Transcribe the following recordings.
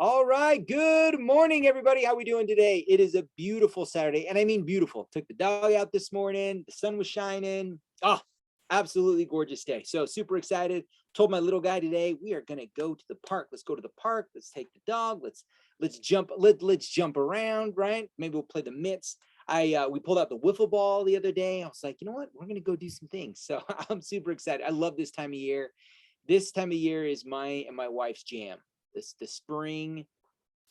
All right. Good morning, everybody. How we doing today? It is a beautiful Saturday, and I mean beautiful. Took the dog out this morning. The sun was shining. Oh, absolutely gorgeous day. So super excited. Told my little guy today we are gonna go to the park. Let's go to the park. Let's take the dog. Let's jump. Let's jump around. Right? Maybe we'll play the mitts. We pulled out the wiffle ball the other day. I was like, you know what? We're gonna go do some things. So I'm super excited. I love this time of year. This time of year is my and my wife's jam. This the spring,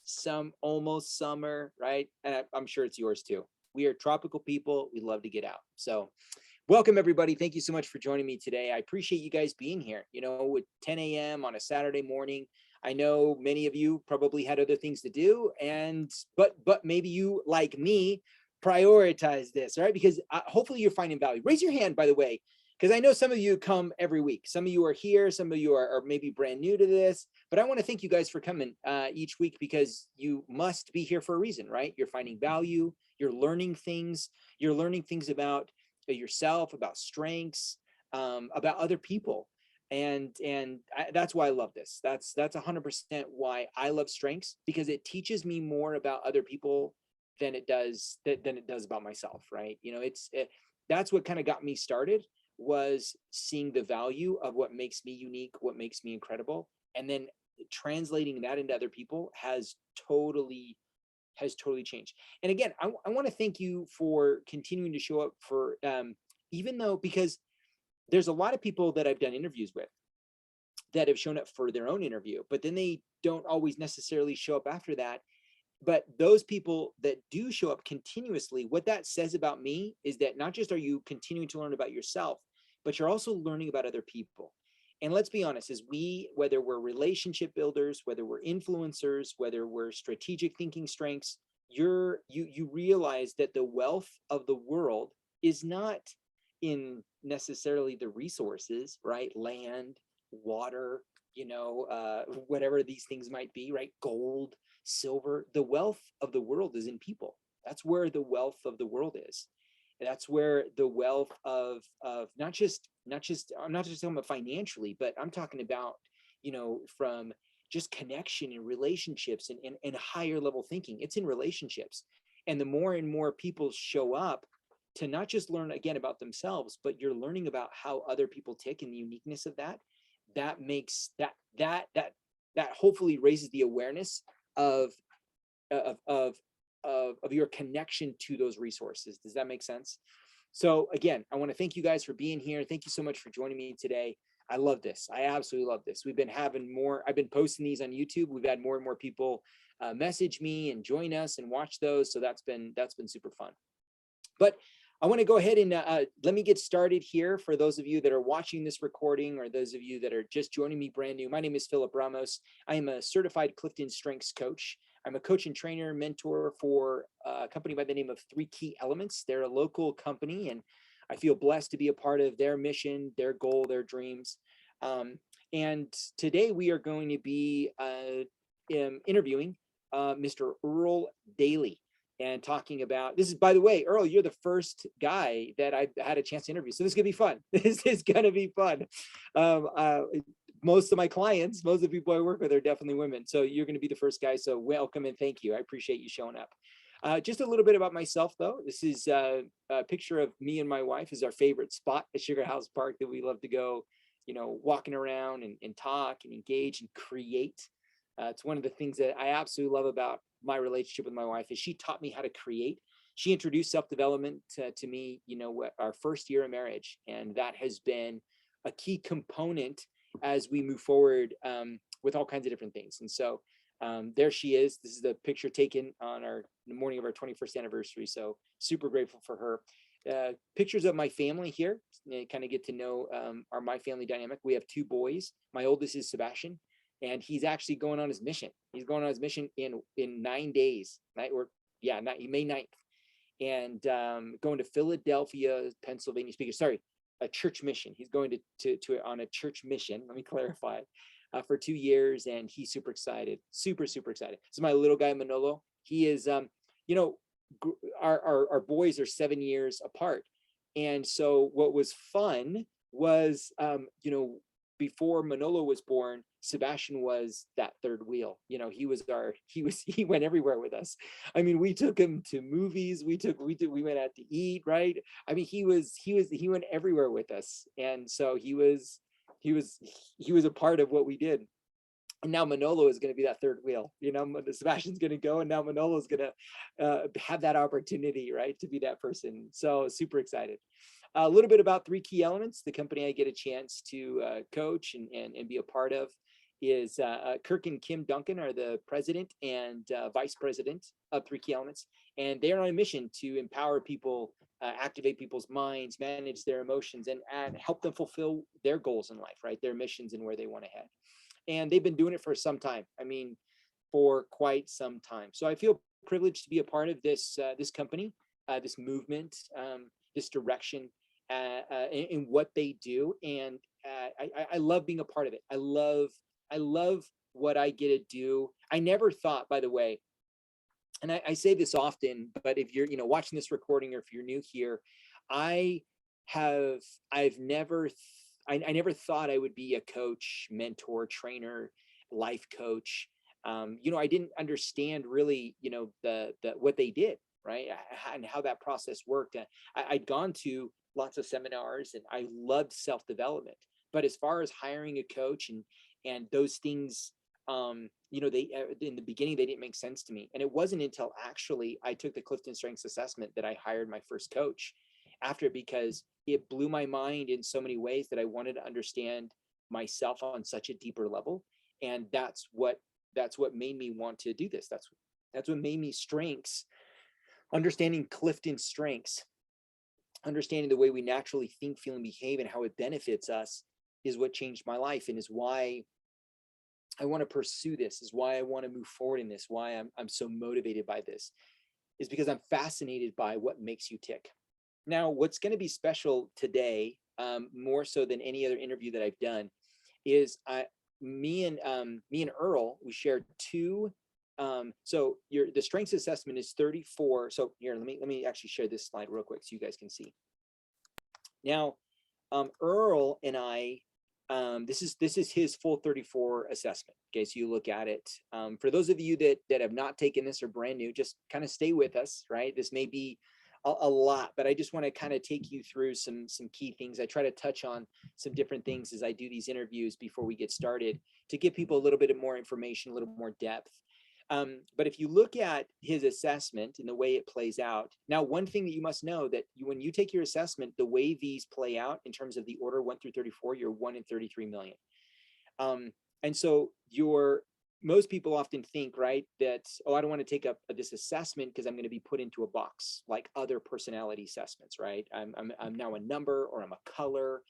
some almost summer, right? And I'm sure it's yours too. We are tropical people. We love to get out. So welcome everybody. Thank you so much for joining me today. I appreciate you guys being here. You know, at 10 a.m. on a Saturday morning. I know many of you probably had other things to do, and but maybe you, like me, prioritize this, right? Because hopefully you're finding value. Raise your hand, by the way, because I know some of you come every week. Some of you are here. Some of you are maybe brand new to this. But I want to thank you guys for coming each week, because you must be here for a reason, right? You're finding value. You're learning things. You're learning things about yourself, about strengths, about other people. That's why I love this. That's 100% why I love strengths, because it teaches me more about other people than it does about myself, right? You know, that's what kind of got me started, was seeing the value of what makes me unique, what makes me incredible, and then translating that into other people has totally changed. And again, I want to thank you for continuing to show up for even though, because there's a lot of people that I've done interviews with that have shown up for their own interview, but then they don't always necessarily show up after that. But those people that do show up continuously, what that says about me is that not just are you continuing to learn about yourself, but you're also learning about other people. And let's be honest, whether we're relationship builders, whether we're influencers, whether we're strategic thinking strengths, you realize that the wealth of the world is not in necessarily the resources, right? Land, water, whatever these things might be, right? Gold, silver. The wealth of the world is in people. That's where the wealth of the world is. And that's where the wealth of not just I'm not just talking about financially, but I'm talking about, from just connection and relationships and higher level thinking. It's in relationships. And the more and more people show up to not just learn again about themselves, but you're learning about how other people tick and the uniqueness of that makes that hopefully raises the awareness of of of of your connection to those resources. Does that make sense? So again, I want to thank you guys for being here. Thank you so much for joining me today. I love this. I absolutely love this. I've been posting these on YouTube. We've had more and more people message me and join us and watch those. So that's been super fun. But I want to go ahead and let me get started here. For those of you that are watching this recording, or those of you that are just joining me brand new, my name is Phillip Ramos. I am a certified Clifton strengths coach. I'm a coach and trainer mentor for a company by the name of 3 Key Elements. They're a local company, and I feel blessed to be a part of their mission, their goal, their dreams. And today we are going to be interviewing Mr. Earl Daly, and talking about this. Is, by the way, Earl, you're the first guy that I've had a chance to interview. So this is gonna be fun. This is gonna be fun. Most of my clients, most of the people I work with are definitely women. So you're gonna be the first guy. So welcome and thank you. I appreciate you showing up. Just a little bit about myself though. This is a picture of me and my wife. Is our favorite spot at Sugar House Park that we love to go, walking around and talk and engage and create. It's one of the things that I absolutely love about my relationship with my wife, is she taught me how to create. She introduced self-development to me, our first year of marriage. And that has been a key component as we move forward with all kinds of different things. And so there she is. This is the picture taken on the morning of our 21st anniversary. So super grateful for her. Pictures of my family here. Kind of get to know my family dynamic. We have 2 boys. My oldest is Sebastian, and he's actually going on his mission. He's going on his mission in 9 days, May 9th, and going to Philadelphia, Pennsylvania. A church mission. He's going to on a church mission. Let me clarify. For 2 years, and he's super excited, super excited. So my little guy Manolo, he is, our boys are 7 years apart, and so what was fun was, before Manolo was born, Sebastian was that third wheel. He went everywhere with us. I mean, we took him to movies. We went out to eat, right? I mean, he went everywhere with us. And so he was a part of what we did. And now Manolo is going to be that third wheel. Sebastian's going to go, and now Manolo is going to have that opportunity, right, to be that person. So super excited. A little bit about Three Key Elements, the company I get a chance to coach and be a part of. Is Kirk and Kim Duncan are the president and vice president of Three Key Elements, and they are on a mission to empower people, activate people's minds, manage their emotions, and help them fulfill their goals in life, right? Their missions and where they want to head. And they've been doing it for some time. I mean, for quite some time. So I feel privileged to be a part of this company, this movement, this direction, in what they do. And I love being a part of it. I love what I get to do. I never thought, by the way, and I say this often, but if you're watching this recording, or if you're new here, I never thought I would be a coach, mentor, trainer, life coach. I didn't understand really, the what they did, right, and how that process worked. I'd gone to lots of seminars, and I loved self-development. But as far as hiring a coach and those things, they in the beginning they didn't make sense to me. And it wasn't until actually I took the Clifton Strengths Assessment that I hired my first coach after, because it blew my mind in so many ways that I wanted to understand myself on such a deeper level. And that's what made me want to do this. That's what made me strengths, understanding Clifton strengths, understanding the way we naturally think, feel, and behave, and how it benefits us, is what changed my life, and is why I want to pursue this, is why I want to move forward in this, why I'm so motivated by this, is because I'm fascinated by what makes you tick. Now, what's going to be special today, more so than any other interview that I've done, is me and Earl, we shared two. So the strengths assessment is 34. So here, let me actually share this slide real quick so you guys can see. Now, Earl and I, this is his full 34 assessment. Okay, so you look at it. For those of you that have not taken this or brand new, just kind of stay with us, right? This may be a lot, but I just want to kind of take you through some key things. I try to touch on some different things as I do these interviews before we get started, to give people a little bit more information, a little more depth. But if you look at his assessment and the way it plays out, now one thing that you must know, that when you take your assessment, the way these play out in terms of the order 1 through 34, you're 1 in 33 million. And so most people often think, right, that, oh, I don't want to take up this assessment because I'm going to be put into a box like other personality assessments, right? I'm now a number, or I'm a color,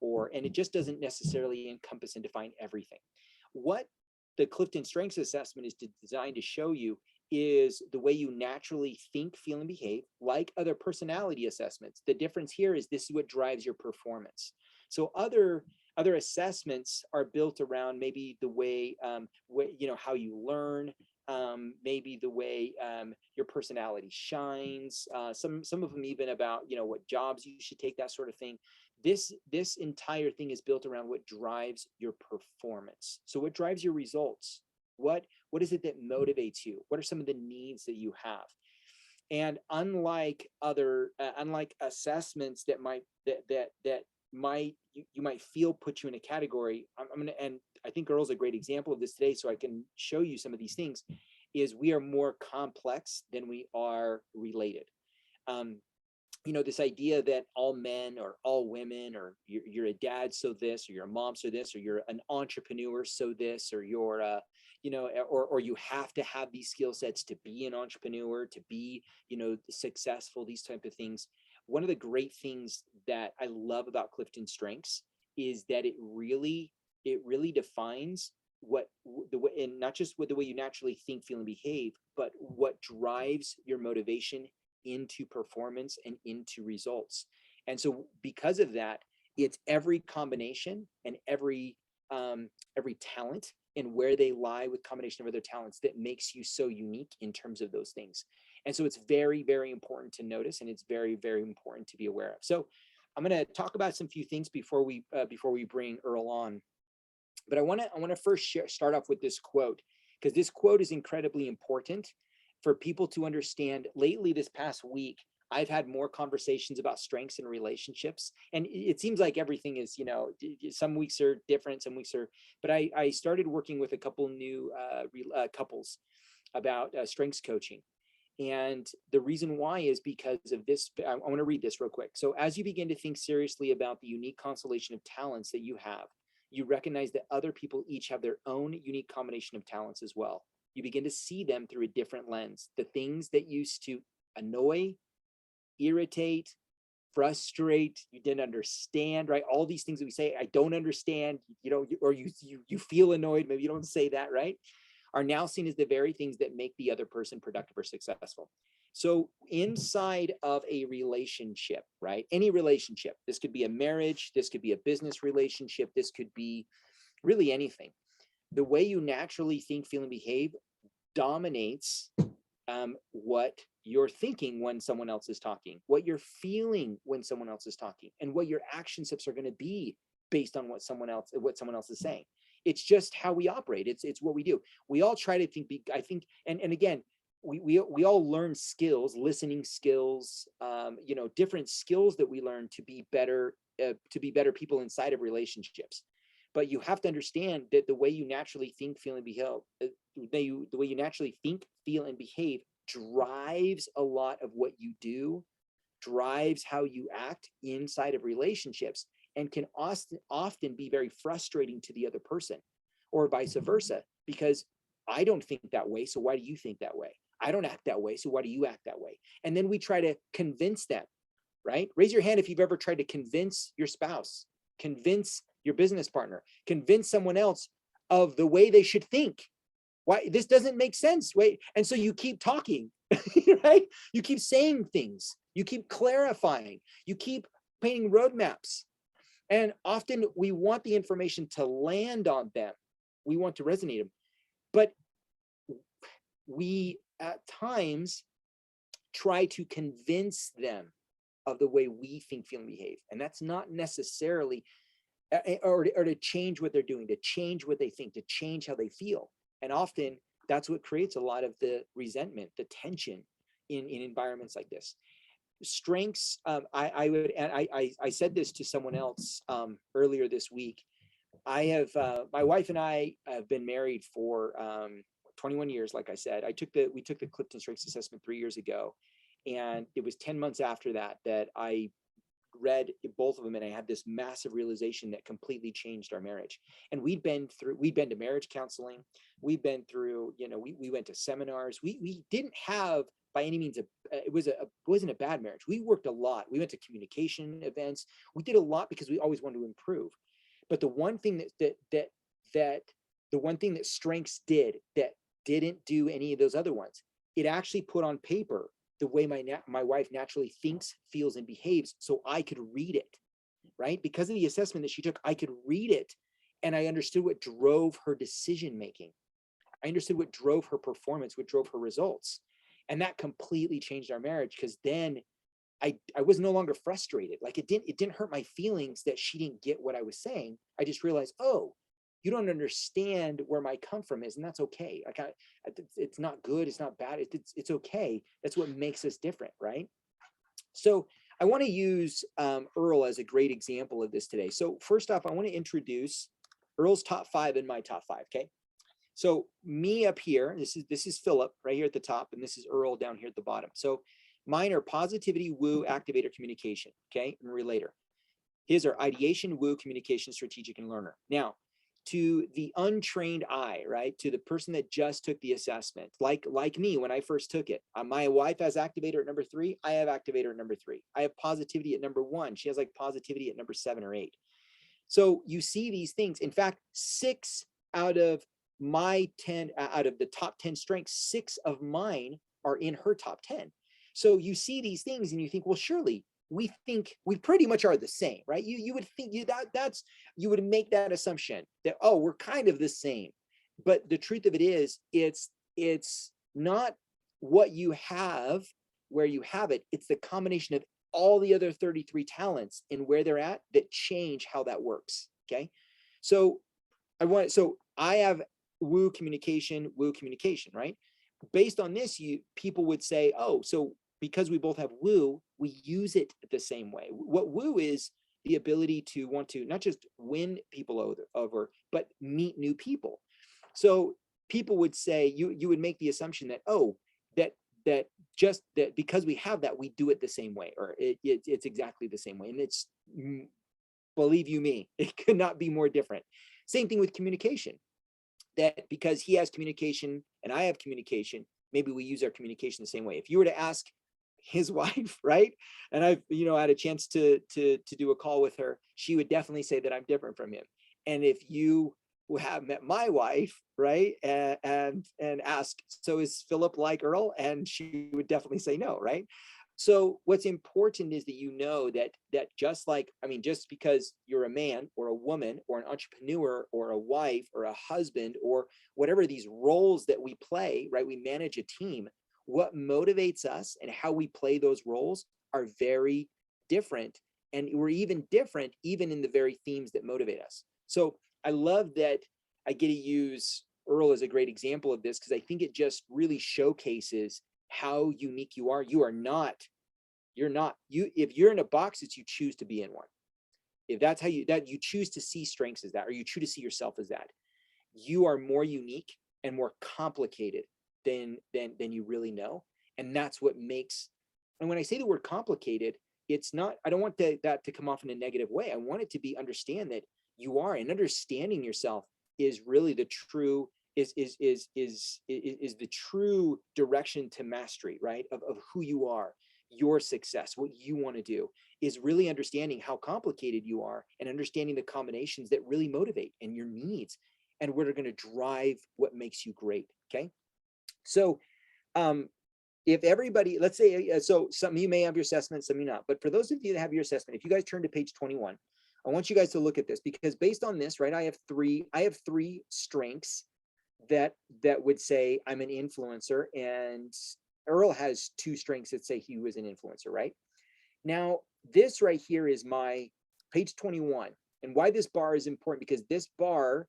and it just doesn't necessarily encompass and define everything. What the Clifton Strengths Assessment is designed to show you is the way you naturally think, feel, and behave, like other personality assessments. The difference here is this is what drives your performance. So other assessments are built around maybe the way, how you learn, maybe the way your personality shines. Some of them even about, what jobs you should take, that sort of thing. This entire thing is built around what drives your performance. So what drives your results? What is it that motivates you? What are some of the needs that you have? And unlike assessments that you might feel put you in a category, and I think Earl's a great example of this today, so I can show you some of these things, is we are more complex than we are related. This idea that all men or all women, or you're a dad, so this, or you're a mom, so this, or you're an entrepreneur, so this, or you're or you have to have these skill sets to be an entrepreneur, to be, successful, these type of things. One of the great things that I love about Clifton Strengths is that it really defines and not just the way you naturally think, feel, and behave, but what drives your motivation into performance and into results. And so because of that, it's every combination and every talent and where they lie with combination of other talents that makes you so unique in terms of those things. And so it's very, very important to notice, and it's very, very important to be aware of. So I'm going to talk about some few things before we bring Earl on. But I want to first start off with this quote, because this quote is incredibly important for people to understand. Lately, this past week, I've had more conversations about strengths and relationships. And it seems like everything is, some weeks are different, some weeks are, but I started working with a couple new couples about strengths coaching. And the reason why is because of this. I want to read this real quick. So as you begin to think seriously about the unique constellation of talents that you have, you recognize that other people each have their own unique combination of talents as well. You begin to see them through a different lens. The things that used to annoy, irritate, frustrate, you didn't understand, right? All these things that we say, I don't understand, or you feel annoyed, maybe you don't say that, right? Are now seen as the very things that make the other person productive or successful. So inside of a relationship, right? Any relationship, this could be a marriage, this could be a business relationship, this could be really anything. The way you naturally think, feel, and behave dominates what you're thinking when someone else is talking, what you're feeling when someone else is talking, and what your action steps are going to be based on what someone else is saying. It's just how we operate. It's what we do. We all try to think, I think, and again, we all learn skills, listening skills, different skills that we learn to be better people inside of relationships. But you have to understand that the way you naturally think, feel, and behave, the way you naturally think, feel, and behave drives a lot of what you do, drives how you act inside of relationships, and can often be very frustrating to the other person, or vice versa, because I don't think that way, so why do you think that way? I don't act that way, so why do you act that way? And then we try to convince them, right? Raise your hand if you've ever tried to convince your spouse, convince your business partner, convince someone else of the way they should think. Why this doesn't make sense. Wait, and so you keep talking, right? You keep saying things, you keep clarifying, you keep painting roadmaps. And often we want the information to land on them. We want to resonate them. But we at times try to convince them of the way we think, feel, and behave. And that's not necessarily, or to change what they're doing, to change what they think, to change how they feel. And often that's what creates a lot of the resentment, the tension in environments like this. Strengths, I said this to someone else earlier this week. My wife and I have been married for 21 years. Like I said, we took the Clifton Strengths Assessment 3 years ago, and it was 10 months after that I read both of them, and I had this massive realization that completely changed our marriage. And we'd been to marriage counseling, we've been through, we went to seminars. We didn't have by any means it wasn't a bad marriage. We worked a lot. We went to communication events. We did a lot because we always wanted to improve. But the one thing that strengths did that didn't do any of those other ones, it actually put on paper the way my wife naturally thinks, feels, and behaves, so I could read it, right? Because of the assessment that she took, I could read it, and I understood what drove her decision making. I understood what drove her performance, what drove her results. And that completely changed our marriage, because then I was no longer frustrated. Like it didn't hurt my feelings that she didn't get what I was saying. I just realized, oh, you don't understand where my come from is, and that's okay. Like it's not good, it's not bad, it's okay. That's what makes us different, right? So I want to use Earl as a great example of this today. So first off, I want to introduce Earl's top 5 and my top 5. Okay. So me up here, this is Phillip right here at the top, and this is Earl down here at the bottom. So mine are positivity, woo, activator, communication, okay, and relator. His are ideation, woo, communication, strategic, and learner. Now, to the untrained eye, right, to the person that just took the assessment, like me when I first took it, my wife has activator at number 3. I have activator at number 3. I have positivity at number 1. She has like positivity at number 7 or 8. So you see these things. In fact, 6 out of my 10, out of the top 10 strengths, 6 of mine are in her top 10. So you see these things and you think, well, surely we think we pretty much are the same, right? You would think you would make that assumption that, oh, we're kind of the same. But the truth of it is, it's not what you have, where you have it. It's the combination of all the other 33 talents and where they're at that change how that works. Okay. So so I have woo communication, right? Based on this, people would say, oh, so because we both have woo, we use it the same way. What woo is the ability to want to not just win people over, but meet new people. So people would say, you would make the assumption that, oh, that that just that because we have that, we do it the same way, or it's exactly the same way. And it's, believe you me, it could not be more different. Same thing with communication, that because he has communication and I have communication, maybe we use our communication the same way. If you were to ask his wife, right, and I've had a chance to do a call with her, she would definitely say that I'm different from him. And if you have met my wife, right, and ask, so is Phillip like Earl, and she would definitely say no, right? So what's important is that that just like, I mean, just because you're a man or a woman or an entrepreneur or a wife or a husband or whatever these roles that we play, right? We manage a team. What motivates us and how we play those roles are very different. And we're even different even in the very themes that motivate us. So I love that I get to use Earl as a great example of this, because I think it just really showcases how unique you are. You're not, if you're in a box, it's you choose to be in one. If that's how you choose to see strengths as that, or you choose to see yourself as that, you are more unique and more complicated than you really know. And that's what makes, and when I say the word complicated, it's not, I don't want that to come off in a negative way. I want it to be understand that you are, and understanding yourself is really the true is the true direction to mastery, right? Of who you are, your success, what you want to do, is really understanding how complicated you are and understanding the combinations that really motivate and your needs and what are going to drive what makes you great. Okay. So if everybody, let's say, so some of you may have your assessment, some of you not, but for those of you that have your assessment, if you guys turn to page 21, I want you guys to look at this, because based on this, right, I have three strengths that would say I'm an influencer, and Earl has 2 strengths that say he was an influencer, right? Now, this right here is my page 21. And why this bar is important, because this bar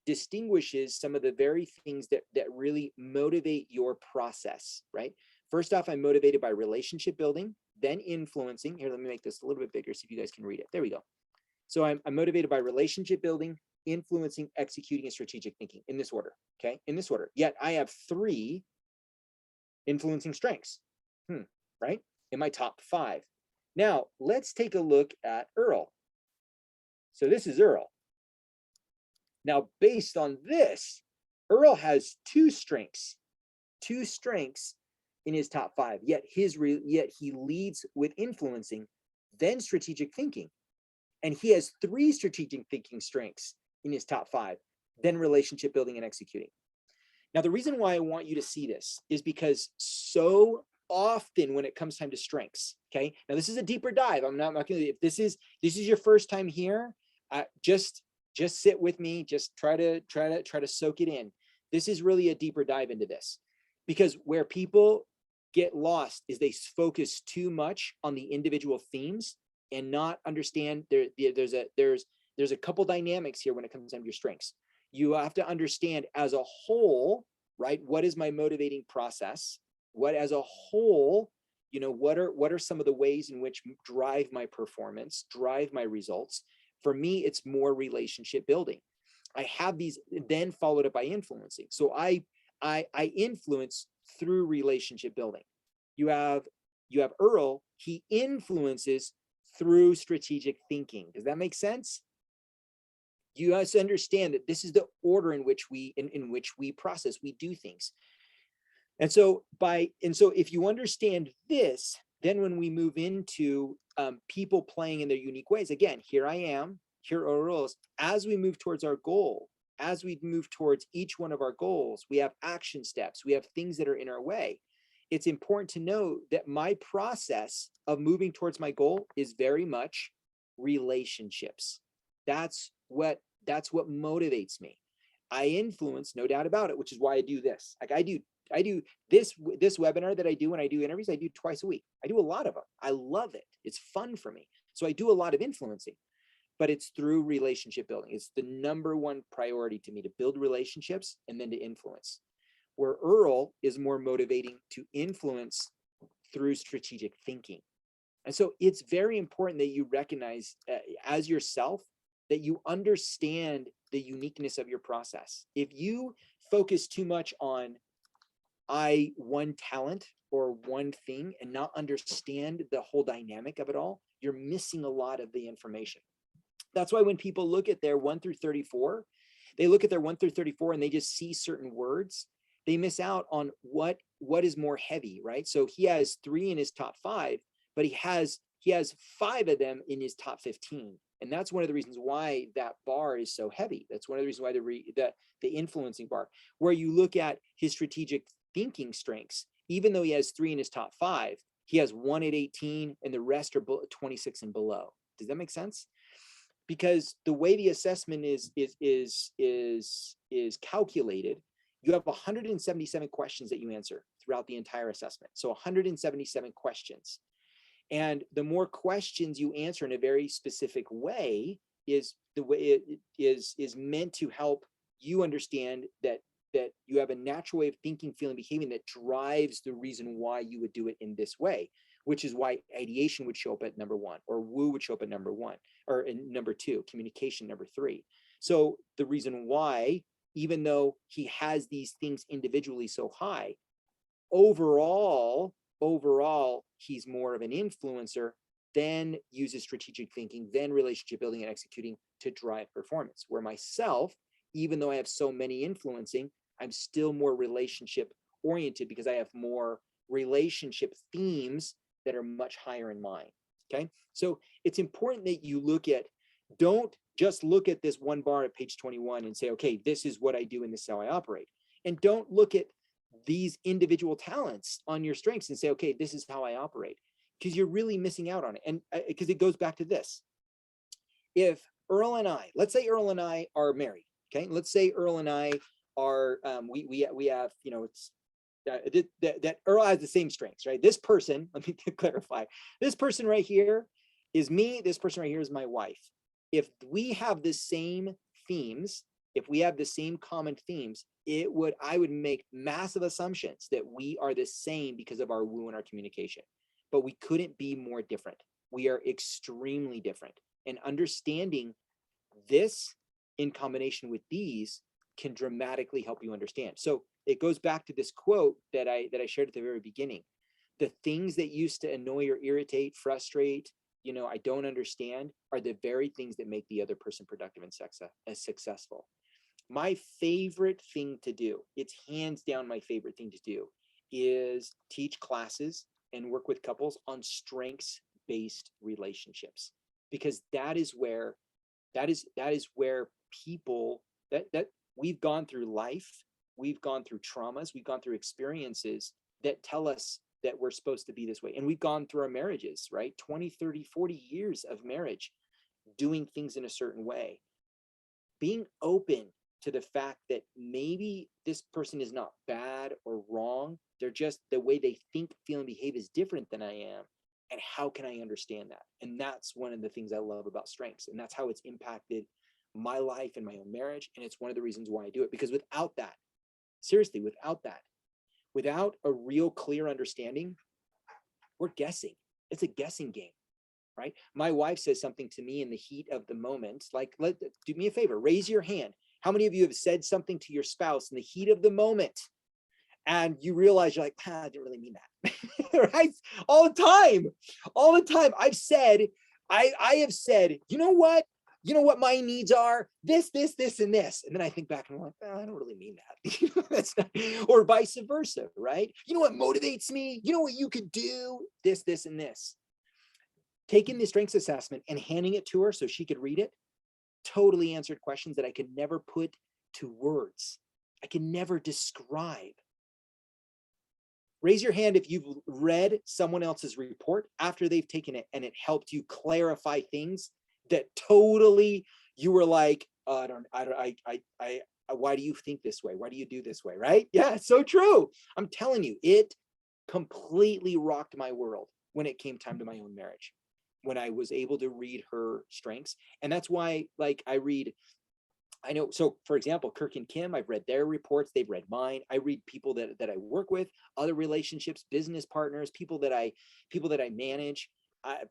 distinguishes some of the very things that really motivate your process, right? First off, I'm motivated by relationship building, then influencing. Here, let me make this a little bit bigger so you guys can read it. There we go. So I'm motivated by relationship building, influencing, executing, and strategic thinking, in this order. Okay, in this order. Yet I have 3 influencing strengths, right, in my top 5. Now let's take a look at Earl. So this is Earl. Now, based on this, Earl has 2 strengths in his top 5. Yet he leads with influencing, then strategic thinking. And he has 3 strategic thinking strengths in his top 5, then relationship building and executing. Now, the reason why I want you to see this is because so often when it comes time to strengths, okay, now this is a deeper dive. I'm not going to, if this is your first time here, just sit with me, just try to soak it in. This is really a deeper dive into this, because where people get lost is they focus too much on the individual themes and not understand there's a couple dynamics here when it comes to your strengths. You have to understand as a whole, right? What is my motivating process? What as a whole, what are some of the ways in which drive my performance, drive my results? For me, it's more relationship building. I have these, then followed up by influencing. So I influence through relationship building. You have Earl, he influences through strategic thinking. Does that make sense? You guys understand that this is the order in which we process, we do things. And so if you understand this, then when we move into people playing in their unique ways, again, here I am, here are Earl's. As we move towards our goal, as we move towards each one of our goals, we have action steps, we have things that are in our way. It's important to know that my process of moving towards my goal is very much relationships. That's what motivates me. I influence, no doubt about it, which is why I do this. Like I do this webinar that I do when I do interviews, I do twice a week. I do a lot of them. I love it. It's fun for me. So I do a lot of influencing. but it's through relationship building. It's the number one priority to me, to build relationships and then to influence. Where Earl is more motivating to influence through strategic thinking. And so it's very important that you recognize as yourself that you understand the uniqueness of your process. If you focus too much on one talent or one thing and not understand the whole dynamic of it all, you're missing a lot of the information. That's why when people look at their 1 through 34, they look at their 1 through 34 and they just see certain words. They miss out on what is more heavy, right? So he has 3 in his top 5, but he has 5 of them in his top 15. And that's one of the reasons why that bar is so heavy. That's one of the reasons why the influencing bar, where you look at his strategic thinking strengths, even though he has 3 in his top 5, he has 1 at 18 and the rest are 26 and below. Does that make sense? Because the way the assessment is calculated, you have 177 questions that you answer throughout the entire assessment. So 177 questions. And the more questions you answer in a very specific way is the way it is meant to help you understand that you have a natural way of thinking, feeling, behaving that drives the reason why you would do it in this way, which is why ideation would show up at number 1, or woo would show up at number 1, or in number 2, communication number 3. So the reason why, even though he has these things individually so high, overall, he's more of an influencer, then uses strategic thinking, then relationship building and executing to drive performance. Where myself, even though I have so many influencing, I'm still more relationship oriented because I have more relationship themes that are much higher in mine. Okay. So it's important that you don't just look at this one bar at page 21 and say, okay, this is what I do and this is how I operate. And don't look at these individual talents on your strengths and say, okay, this is how I operate, because you're really missing out on it. And because it goes back to this. If Earl and I, let's say Earl and I are married. Okay. Let's say Earl and I are, we have, it's that Earl has the same strengths, right? This person, let me clarify, this person right here is me. This person right here is my wife. If we have the same themes, if we have the same common themes, I would make massive assumptions that we are the same because of our woo and our communication, but we couldn't be more different. We are extremely different, and understanding this in combination with these can dramatically help you understand. So it goes back to this quote that I shared at the very beginning. The things that used to annoy or irritate, frustrate, I don't understand, are the very things that make the other person productive and successful. My favorite thing to do, it's hands down my favorite thing to do, is teach classes and work with couples on strengths-based relationships, because that is where people that we've gone through life, we've gone through traumas, we've gone through experiences that tell us that we're supposed to be this way. And we've gone through our marriages, right? 20, 30, 40 years of marriage, doing things in a certain way. Being open to the fact that maybe this person is not bad or wrong. They're just, the way they think, feel, and behave is different than I am. And how can I understand that? And that's one of the things I love about strengths. And that's how it's impacted my life and my own marriage. And it's one of the reasons why I do it, because without that, seriously, without a real clear understanding, we're guessing. It's a guessing game, right? My wife says something to me in the heat of the moment, like, do me a favor, raise your hand. How many of you have said something to your spouse in the heat of the moment and you realize you're like, I didn't really mean that, right? All the time. I have said, you know what my needs are, this, and this. And then I think back and I'm like, I don't really mean that. That's not, or vice versa, right? You know what motivates me? You know what you could do? This, and this. Taking the strengths assessment and handing it to her so she could read it, totally answered questions that I could never put to words. I can never describe. Raise your hand if you've read someone else's report after they've taken it and it helped you clarify things that totally you were like, why do you think this way? Why do you do this way? Right? Yeah, it's so true. I'm telling you, it completely rocked my world when it came time to my own marriage. when I was able to read her strengths. And that's why, like, I know, so for example, Kirk and Kim, I've read their reports, they've read mine. I read people that I work with, other relationships, business partners, people that I manage,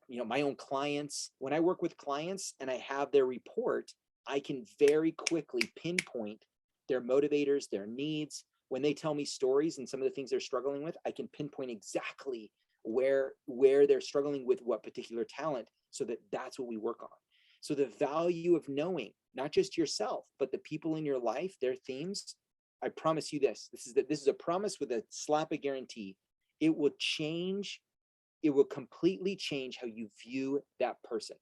my own clients. When I work with clients and I have their report, I can very quickly pinpoint their motivators, their needs. When they tell me stories and some of the things they're struggling with, I can pinpoint exactly where they're struggling with what particular talent, so that's what we work on. So the value of knowing not just yourself, but the people in your life, their themes, I promise you this. This is a promise with a slap of guarantee. It will completely change how you view that person.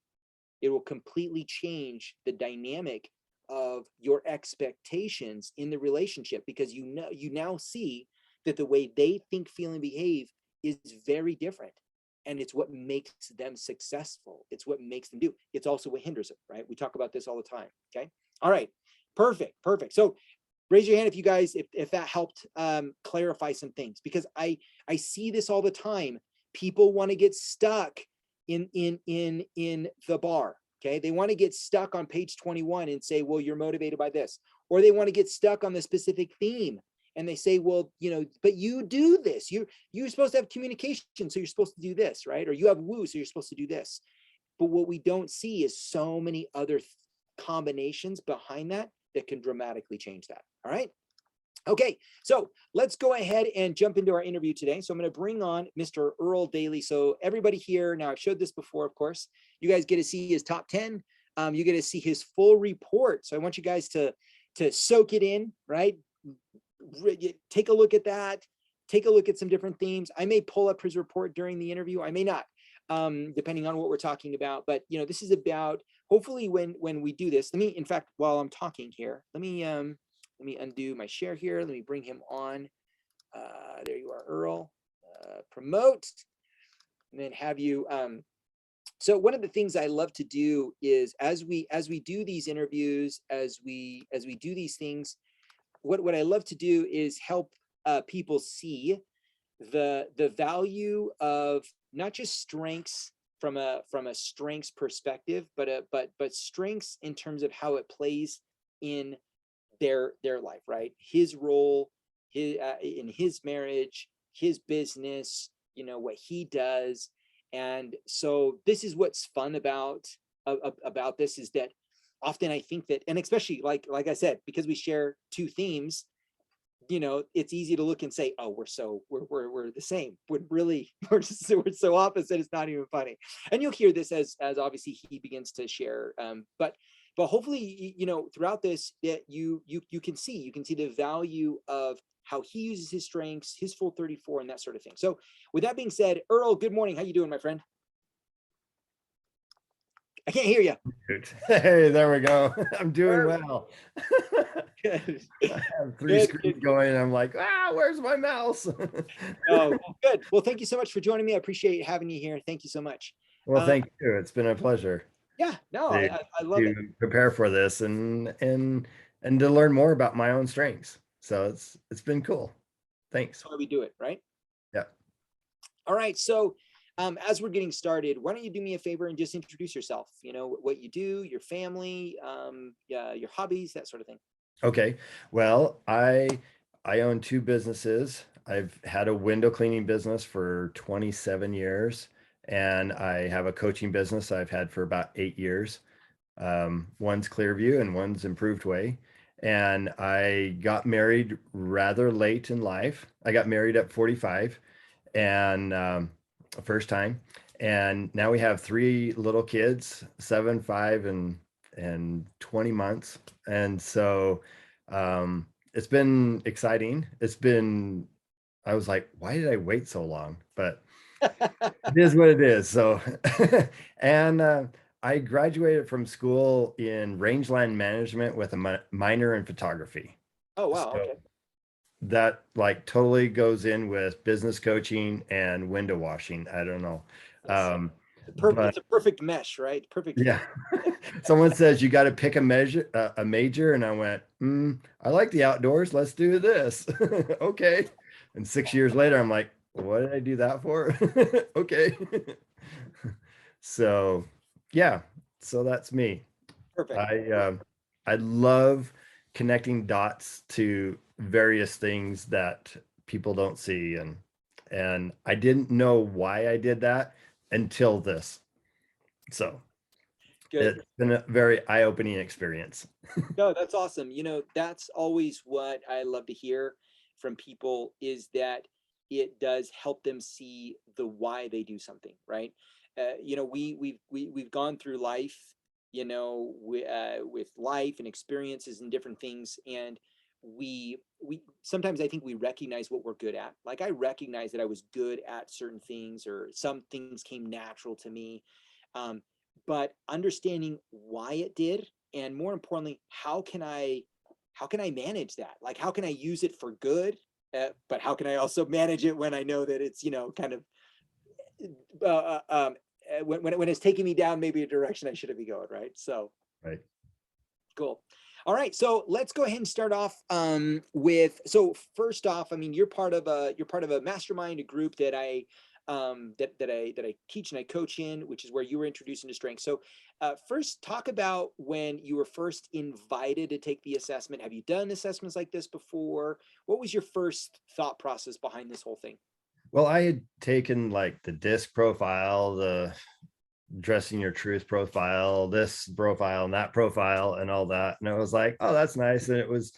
It will completely change the dynamic of your expectations in the relationship, because you now see that the way they think, feel, and behave is very different. And it's what makes them successful. It's what makes them do. It's also what hinders it, right? We talk about this all the time. Okay. All right. Perfect. So raise your hand if you guys, if that helped clarify some things, because I see this all the time. People want to get stuck in the bar. Okay. They want to get stuck on page 21 and say, well, you're motivated by this, or they want to get stuck on the specific theme. And they say, well, but you do this. You're supposed to have communication, so you're supposed to do this, right? Or you have woo, so you're supposed to do this. But what we don't see is so many other combinations behind that can dramatically change that. All right. Okay, so let's go ahead and jump into our interview today. So I'm going to bring on Mr. Earl Daly. So everybody here, now I've showed this before, of course, you guys get to see his top 10. You get to see his full report. So I want you guys to soak it in, right? Take a look at that. Take a look at some different themes. I may pull up his report during the interview. I may not, depending on what we're talking about. But this is about, hopefully when we do this, in fact, while I'm talking here, let me undo my share here. Let me bring him on. There you are, Earl. Promote, and then have you. So one of the things I love to do is, as we do these interviews, as we do these things, what I love to do is help people see the value of not just strengths from a strengths perspective, but strengths in terms of how it plays in their life, right? His role, in his marriage, his business, what he does. And so this is what's fun about this, is that often I think that, and especially like I said, because we share two themes, it's easy to look and say, oh, we're the same. We're so opposite. It's not even funny. And you'll hear this as obviously he begins to share. But hopefully, throughout this, that you can see the value of how he uses his strengths, his full 34, and that sort of thing. So with that being said, Earl, good morning. How you doing, my friend? I can't hear you. Hey, there we go. I'm doing well. Good. I have three screens going. I'm like, where's my mouse? Oh, well, good. Well, thank you so much for joining me. I appreciate having you here. Thank you so much. Well, thank you. It's been a pleasure. Yeah, no, I love it. Prepare for this and to learn more about my own strengths. So it's been cool. Thanks. That's why we do it, right? Yeah. All right. So as we're getting started, why don't you do me a favor and just introduce yourself? What you do, your family, your hobbies, that sort of thing. Okay. Well, I own two businesses. I've had a window cleaning business for 27 years, and I have a coaching business I've had for about 8 years. One's Clearview and one's Improved Way. And I got married rather late in life. I got married at 45, and first time. And now we have 3 little kids, 7, 5, and 20 months. And so it's been exciting. I was like, why did I wait so long? But it is what it is. So, and I graduated from school in rangeland management with a minor in photography. Oh, wow. So okay. that like totally goes in with business coaching and window washing. I don't know. It's a perfect mesh, right? Perfect. Yeah. Someone says you got to pick a major, and I went, I like the outdoors. Let's do this. Okay. And 6 years later, I'm like, what did I do that for? Okay. So yeah, so that's me. Perfect. I I love connecting dots to various things that people don't see, and I didn't know why I did that until this. So Good. it's been a very eye-opening experience. No, that's awesome. That's always what I love to hear from people is that it does help them see the why they do something, right? We've gone through life, with life and experiences and different things, and we sometimes I think we recognize what we're good at. Like I recognize that I was good at certain things, or some things came natural to me. Um, but understanding why it did, and more importantly, how can I manage that? Like how can I use it for good, but how can I also manage it when I know that it's kind of uh, uh, um, when it's taking me down maybe a direction I shouldn't be going, right? So Right. cool. All right, so let's go ahead and start off with. So first off, I mean, you're part of a mastermind, a group that I teach and I coach in, which is where you were introduced into strength. So first, talk about when you were first invited to take the assessment. Have you done assessments like this before? What was your first thought process behind this whole thing? Well, I had taken like the disc profile, the dressing your truth profile, this profile and that profile and all that. And it was like, oh, that's nice. And it was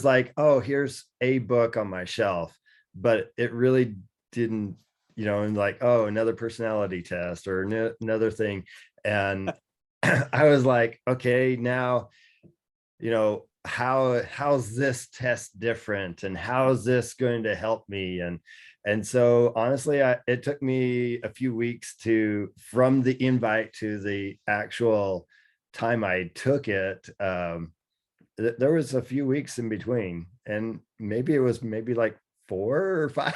like, oh, here's a book on my shelf. But it really didn't, and like, oh, another personality test or another thing. And I was like, okay, now, how's this test different and how is this going to help me? And so honestly, it took me a few weeks to from the invite to the actual time I took it. There was a few weeks in between, and maybe it was maybe like 4 or 5.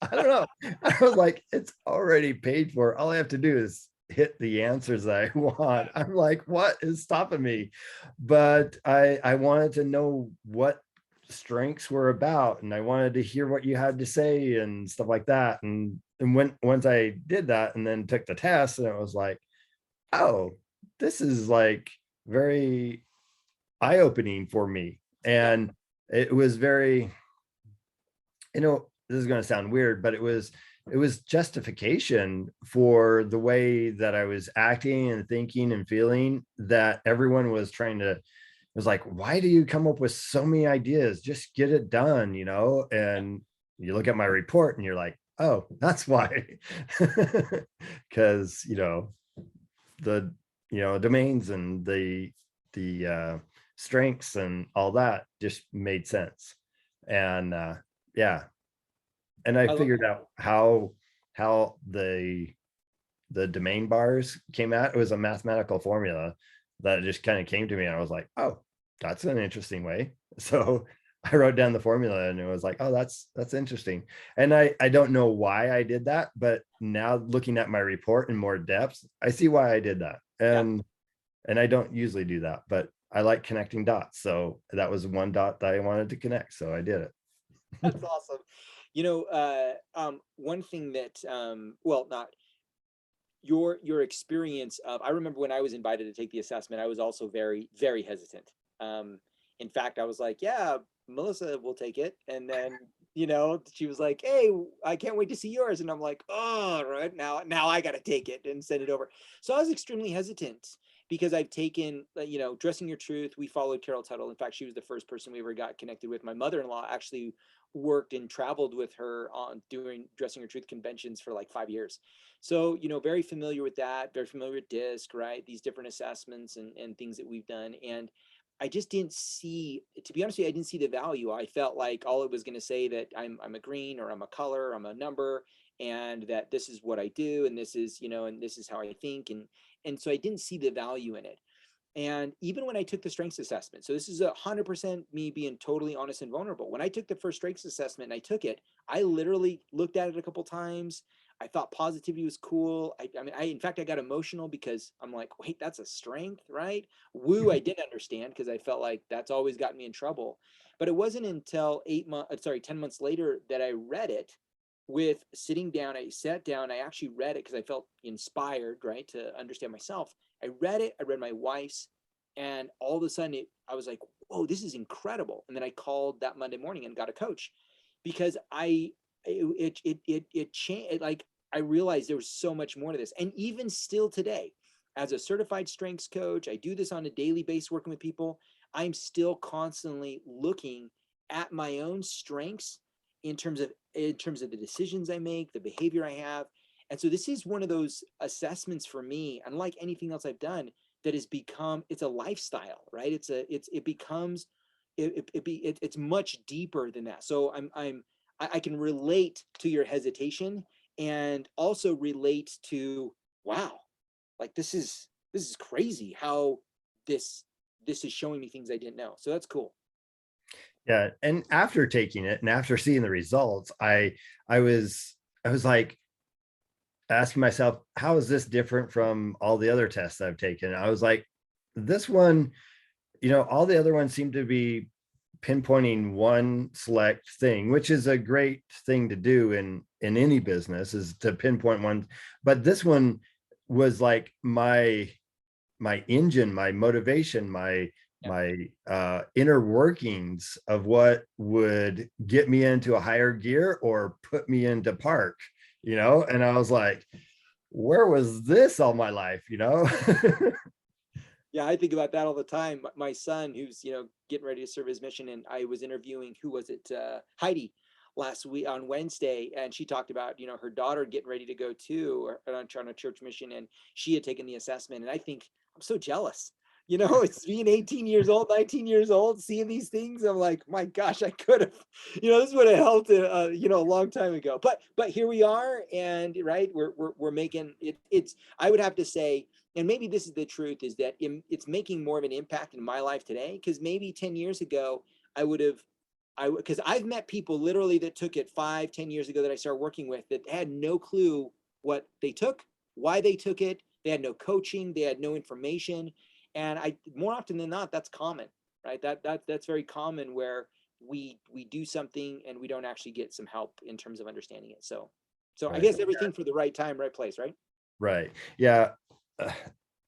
I don't know. I was like, it's already paid for. All I have to do is hit the answers I want. I'm like, what is stopping me? But I wanted to know what strengths were about, and I wanted to hear what you had to say and stuff like that. And once I did that and then took the test, and it was like, oh, this is like very eye-opening for me. Yeah, And it was very, this is going to sound weird, but it was justification for the way that I was acting and thinking and feeling, that everyone was trying to, it was like, why do you come up with so many ideas? Just get it done, yeah, and you look at my report and you're like, oh, that's why. Because the domains and the strengths and all that just made sense. And yeah, and I I love figured that. out how the domain bars came out. It was a mathematical formula that just kind of came to me, and I was like, oh, that's an interesting way. So I wrote down the formula, and it was like, oh, that's interesting. And I don't know why I did that, but now looking at my report in more depth, I see why I did that. Yeah, And I don't usually do that, but I like connecting dots. So that was one dot that I wanted to connect. So I did it. that's awesome. One thing that, well, not your experience of. I remember when I was invited to take the assessment, I was also very, very hesitant. In fact, I was like, yeah, Melissa will take it. And then, she was like, hey, I can't wait to see yours. And I'm like, oh, right now I got to take it and send it over. So I was extremely hesitant because I've taken, Dressing Your Truth. We followed Carol Tuttle. In fact, she was the first person we ever got connected with. My mother-in-law actually worked and traveled with her on doing Dressing Your Truth conventions for like 5 years. So, very familiar with that, very familiar with DISC, right? These different assessments and things that we've done. And I just didn't see, to be honest with you, I didn't see the value. I felt like all it was going to say that I'm a green, or I'm a color, I'm a number, and that this is what I do, and this is, and this is how I think. And so I didn't see the value in it. And even when I took the strengths assessment, so this is 100% me being totally honest and vulnerable. When I took the first strengths assessment and I took it, I literally looked at it a couple times. I thought positivity was cool. I mean, in fact, I got emotional because I'm like, wait, that's a strength, right? Woo, I did understand because I felt like that's always gotten me in trouble. But it wasn't until 10 months later that I read it, with sitting down. I sat down, I actually read it because I felt inspired, right, to understand myself. I read it, I read my wife's, and all of a sudden I was like, whoa, this is incredible. And then I called that Monday morning and got a coach because it changed. Like I realized there was so much more to this. And even still today, as a certified strengths coach, I do this on a daily basis working with people. I'm still constantly looking at my own strengths in terms of the decisions I make, the behavior I have. And so this is one of those assessments for me, unlike anything else I've done, that has become, it's a lifestyle, right? It becomes it's much deeper than that. So I can relate to your hesitation and also relate to, wow, like this is crazy how this this is showing me things I didn't know. So that's cool. Yeah. And after taking it and after seeing the results, I was like asking myself, how is this different from all the other tests I've taken? I was like, this one, all the other ones seem to be pinpointing one select thing, which is a great thing to do in any business, is to pinpoint one. But this one was like my engine, my motivation, my Yeah. inner workings of what would get me into a higher gear or put me into park, and I was like, where was this all my life? Yeah, I think about that all the time. My son, who's getting ready to serve his mission, and I was interviewing, who was it, Heidi, last week on Wednesday, and she talked about her daughter getting ready to go too, or on a church mission, and she had taken the assessment, and I think I'm so jealous. It's being 18 years old, 19 years old, seeing these things. I'm like, my gosh, I could have, this would have helped, a long time ago. But here we are, and right, we're making it. I would have to say, and maybe this is the truth, is that it's making more of an impact in my life today, because maybe 10 years ago I would have, because I've met people literally that took it 5-10 years ago that I started working with, that had no clue what they took, why they took it. They had no coaching, they had no information. And I, more often than not, that's common, right? That's very common, where we do something and we don't actually get some help in terms of understanding it. So I Right. guess everything for the right time, right place, right? Right. Yeah. Uh,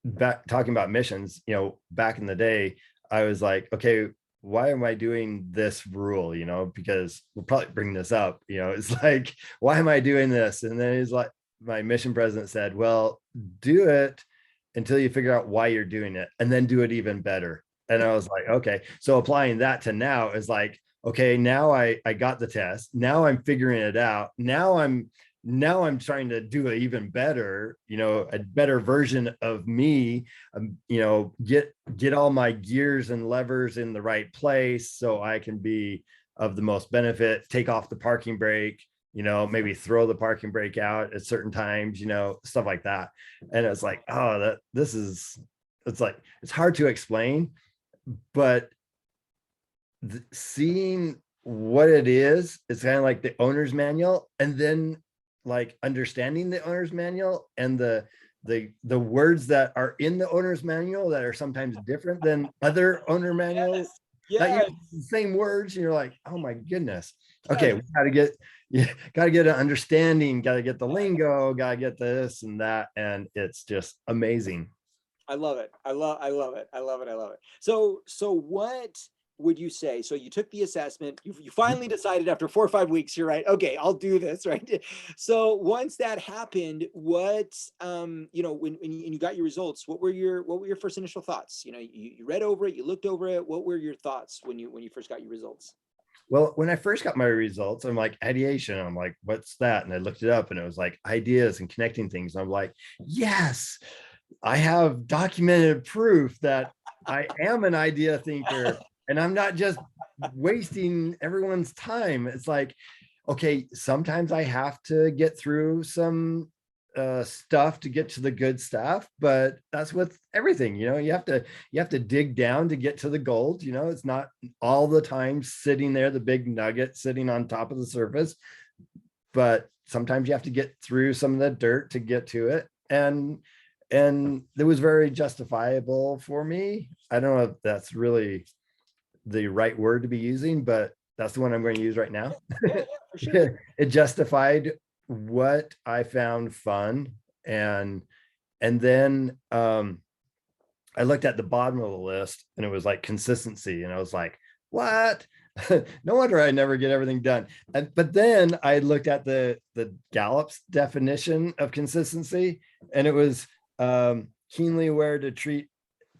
Back talking about missions, back in the day, I was like, okay, why am I doing this rule? Because we'll probably bring this up. It's like, why am I doing this? And then he's like, my mission president said, well, do it until you figure out why you're doing it, and then do it even better. And I was like, okay. So applying that to now is like, okay, now I got the test. Now I'm figuring it out. Now I'm trying to do it even better, a better version of me, get all my gears and levers in the right place so I can be of the most benefit, take off the parking brake, maybe throw the parking brake out at certain times, stuff like that. And it's like, oh, it's like, it's hard to explain, but seeing what it is, it's kind of like the owner's manual, and then like understanding the owner's manual and the words that are in the owner's manual that are sometimes different than other owner manuals that use Yes. the same words, and you're like, oh my goodness, okay, Yes. we got to get an understanding, got to get the lingo, got to get this and that, and it's just amazing. I love it. I love it. I love it. I love it. So what would you say? So you took the assessment, you finally decided after 4 or 5 weeks, you're right. Okay, I'll do this, right? So once that happened, what when you got your results, what were your first initial thoughts? You read over it, you looked over it. What were your thoughts when you first got your results? Well, when I first got my results, I'm like, ideation. I'm like, what's that? And I looked it up, and it was like ideas and connecting things. I'm like, yes, I have documented proof that I am an idea thinker, and I'm not just wasting everyone's time. It's like, okay, sometimes I have to get through some stuff to get to the good stuff, but that's with everything. You have to dig down to get to the gold. It's not all the time sitting there, the big nugget sitting on top of the surface, but sometimes you have to get through some of the dirt to get to it. And it was very justifiable for me. I don't know if that's really the right word to be using, but that's the one I'm going to use right now. For sure. it justified what I found fun. And then I looked at the bottom of the list and it was like consistency. And I was like, what? No wonder I never get everything done. But then I looked at the Gallup's definition of consistency, and it was keenly aware to treat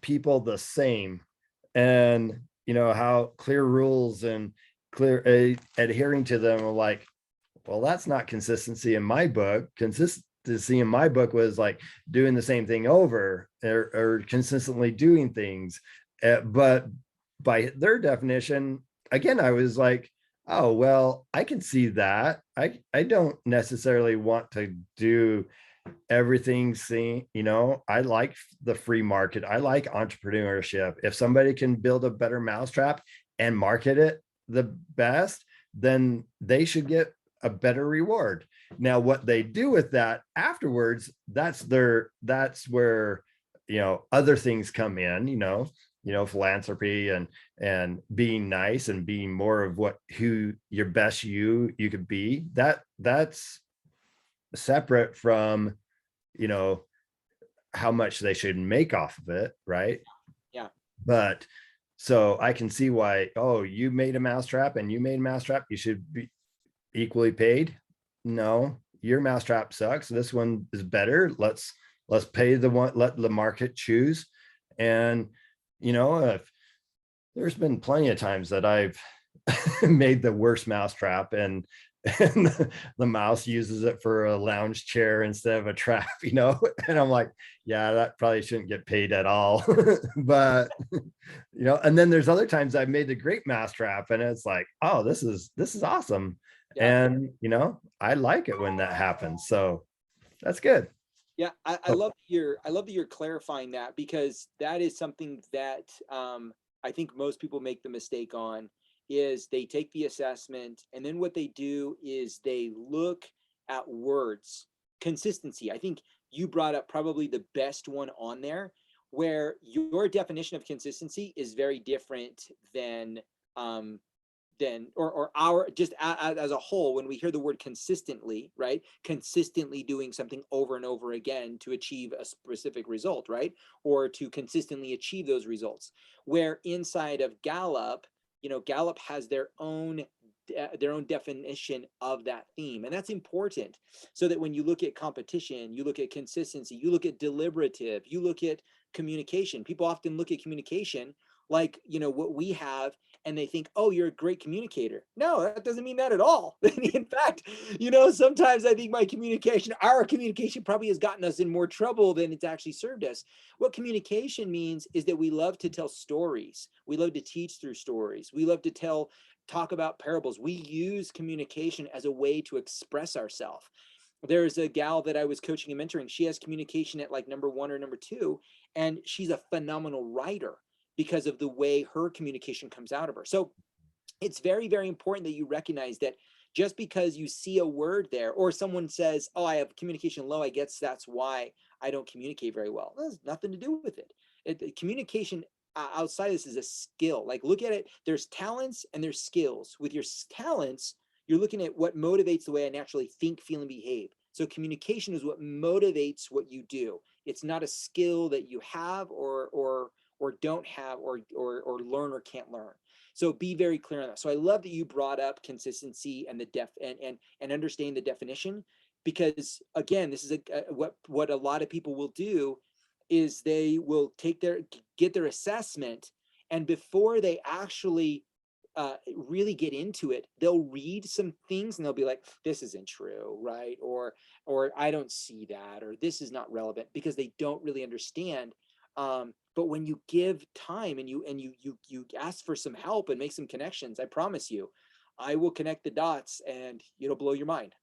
people the same, and how clear rules and clear adhering to them are like, well, that's not consistency in my book. Consistency in my book was like doing the same thing over, or consistently doing things. But by their definition, again, I was like, oh, well, I can see that. I don't necessarily want to do everything. I like the free market. I like entrepreneurship. If somebody can build a better mousetrap and market it the best, then they should get a better reward. Now, what they do with that afterwards, that's where other things come in, philanthropy and being nice and being more of who your best you could be. That's separate from how much they should make off of it, right? Yeah. But so I can see why, oh, you made a mousetrap and you made a mousetrap, you should be equally paid. No, your mousetrap sucks, this one is better. Let's pay the one, let the market choose. And if there's been plenty of times that I've made the worst mousetrap, and the mouse uses it for a lounge chair instead of a trap, and I'm like, yeah, that probably shouldn't get paid at all. But and then there's other times I've made a great mousetrap and it's like, oh, this is awesome. Yeah. And I like it when that happens, so that's good. Yeah, I Oh, love I love that you're clarifying that, because that is something that I think most people make the mistake on, is they take the assessment and then what they do is they look at words. Consistency. I think you brought up probably the best one on there, where your definition of consistency is very different than um, or our, just as a whole, when we hear the word consistently, right? Consistently doing something over and over again to achieve a specific result, right? Or to consistently achieve those results. Where inside of Gallup, Gallup has their own definition of that theme, and that's important, so that when you look at competition, you look at consistency, you look at deliberative, you look at communication. People often look at communication like what we have, and they think, oh, you're a great communicator. No, that doesn't mean that at all. In fact, sometimes I think our communication probably has gotten us in more trouble than it's actually served us. What communication means is that we love to tell stories. We love to teach through stories. We love to talk about parables. We use communication as a way to express ourselves. There's a gal that I was coaching and mentoring. She has communication at like number 1 or number 2, and she's a phenomenal writer because of the way her communication comes out of her. So it's very, very important that you recognize that just because you see a word there, or someone says, oh, I have communication low, I guess that's why I don't communicate very well. That has nothing to do with it. Communication outside of this is a skill. Like, look at it. There's talents and there's skills. With your talents, you're looking at what motivates the way I naturally think, feel, and behave. So communication is what motivates what you do. It's not a skill that you have or don't have or learn or can't learn. So be very clear on that. So I love that you brought up consistency and and understanding the definition, because again, this is what a lot of people will do is they will get their assessment, and before they actually really get into it, they'll read some things and they'll be like, this isn't true, right? Or I don't see that, or this is not relevant, because they don't really understand. But when you give time and you ask for some help and make some connections, I promise you, I will connect the dots and it'll blow your mind.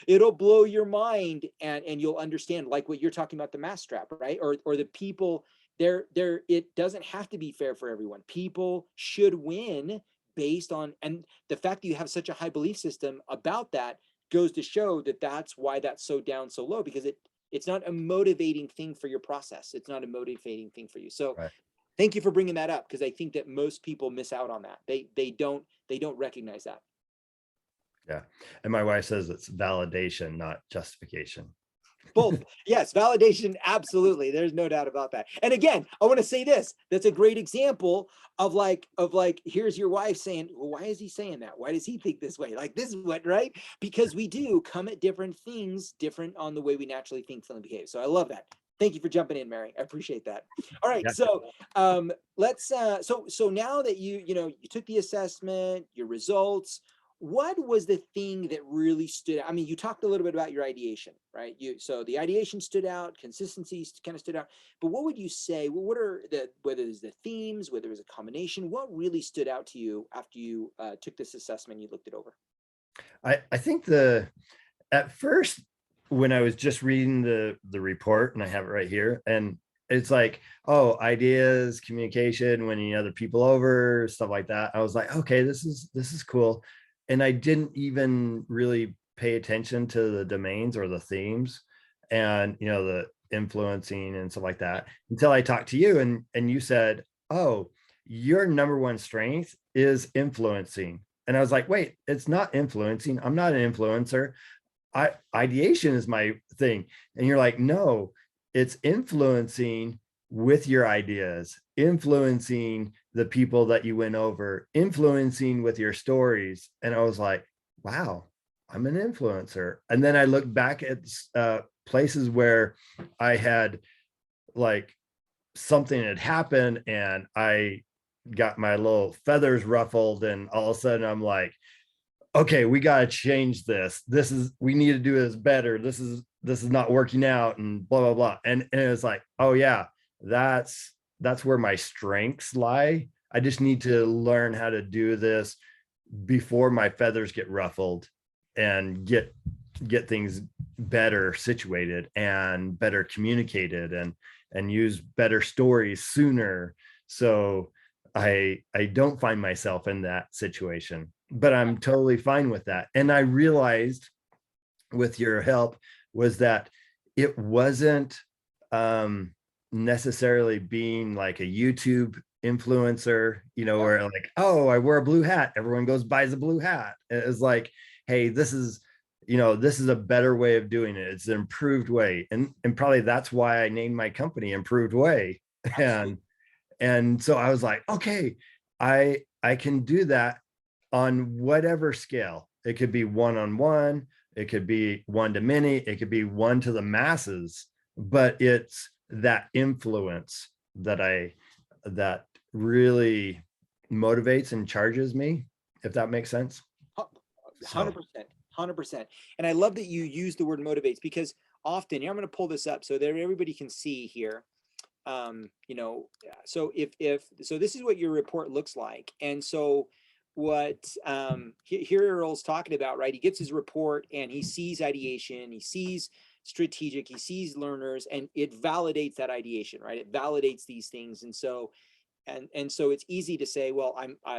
it'll blow your mind, and you'll understand, like what you're talking about, the mass trap, right? Or the people there. It doesn't have to be fair for everyone. People should win based on, and the fact that you have such a high belief system about that goes to show that that's why that's so down so low, because it's not a motivating thing for your process. It's not a motivating thing for you. So right. thank you for bringing that up, because I think that most people miss out on that. They don't recognize that. Yeah. And my wife says it's validation, not justification. Both. Yes, validation. Absolutely. There's no doubt about that. And again, I want to say this. That's a great example of like, here's your wife saying, well, why is he saying that? Why does he think this way? Like this is what, right? Because we do come at different things, different on the way we naturally think, feel, and behave. So I love that. Thank you for jumping in, Mary. I appreciate that. All right. Yeah. So let's so now that you took the assessment, your results, what was the thing that really stood out? I mean, you talked a little bit about your ideation, right? So the ideation stood out, consistency kind of stood out, but what would you say, what are whether it's the themes, whether it's a combination, what really stood out to you after you took this assessment, you looked it over? I think at first, when I was just reading the report, and I have it right here, and it's like, oh, ideas, communication, winning other people over, stuff like that. I was like, okay, this is cool. And I didn't even really pay attention to the domains or the themes and the influencing and stuff like that until I talked to you, and you said, oh, your number one strength is influencing. And I was like, wait, it's not influencing. I'm not an influencer. Ideation is my thing. And you're like, no, it's influencing with your ideas, influencing the people that you win over, influencing with your stories. And I was like, wow, I'm an influencer. And then I looked back at places where I had, like, something had happened and I got my little feathers ruffled, and all of a sudden I'm like, okay, we got to change this. We need to do this better. This is not working out, and blah, blah, blah. And it was like, oh yeah, that's where my strengths lie. I just need to learn how to do this before my feathers get ruffled, and get things better situated and better communicated, and use better stories sooner. So I don't find myself in that situation, but I'm totally fine with that. And I realized with your help was that it wasn't necessarily being like a YouTube influencer, Yeah, where like, oh, I wear a blue hat, everyone goes buys a blue hat. It's like, hey, this is a better way of doing it. It's an improved way. And probably that's why I named my company Improved Way. absolutely. And and so I was like, okay, I can do that on whatever scale. It could be one-on-one, it could be one to many, it could be one to the masses, but it's that influence that really motivates and charges me, if that makes sense. So 100%, 100%. And I love that you use the word motivates, because often, I'm going to pull this up so that everybody can see here. So so this is what your report looks like. And so what here Earl's talking about, right? He gets his report and he sees ideation, he sees strategic, he sees learners, and it validates that ideation, right? It validates these things. And so it's easy to say, well,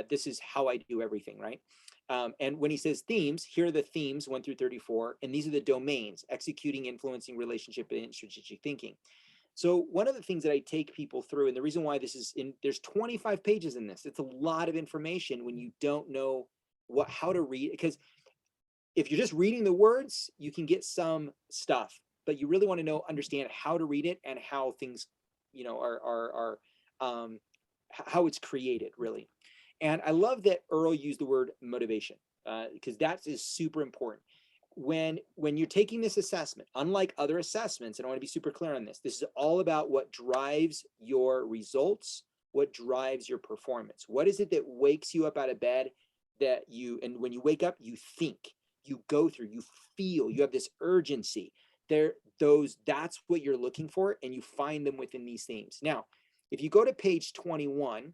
this is how I do everything, right? And when he says themes, here are the themes 1 through 34, and these are the domains: executing, influencing, relationship, and strategic thinking. So one of the things that I take people through, and the reason why there's 25 pages in this, it's a lot of information when you don't know how to read, because if you're just reading the words, you can get some stuff, but you really want to understand how to read it and how things, are how it's created, really. And I love that Earl used the word motivation, because that is super important. When you're taking this assessment, unlike other assessments, and I want to be super clear on this, this is all about what drives your results, what drives your performance. What is it that wakes you up out of bed, and when you wake up, you think, you go through, you feel, you have this urgency that's what you're looking for, and you find them within these themes. Now, if you go to page 21,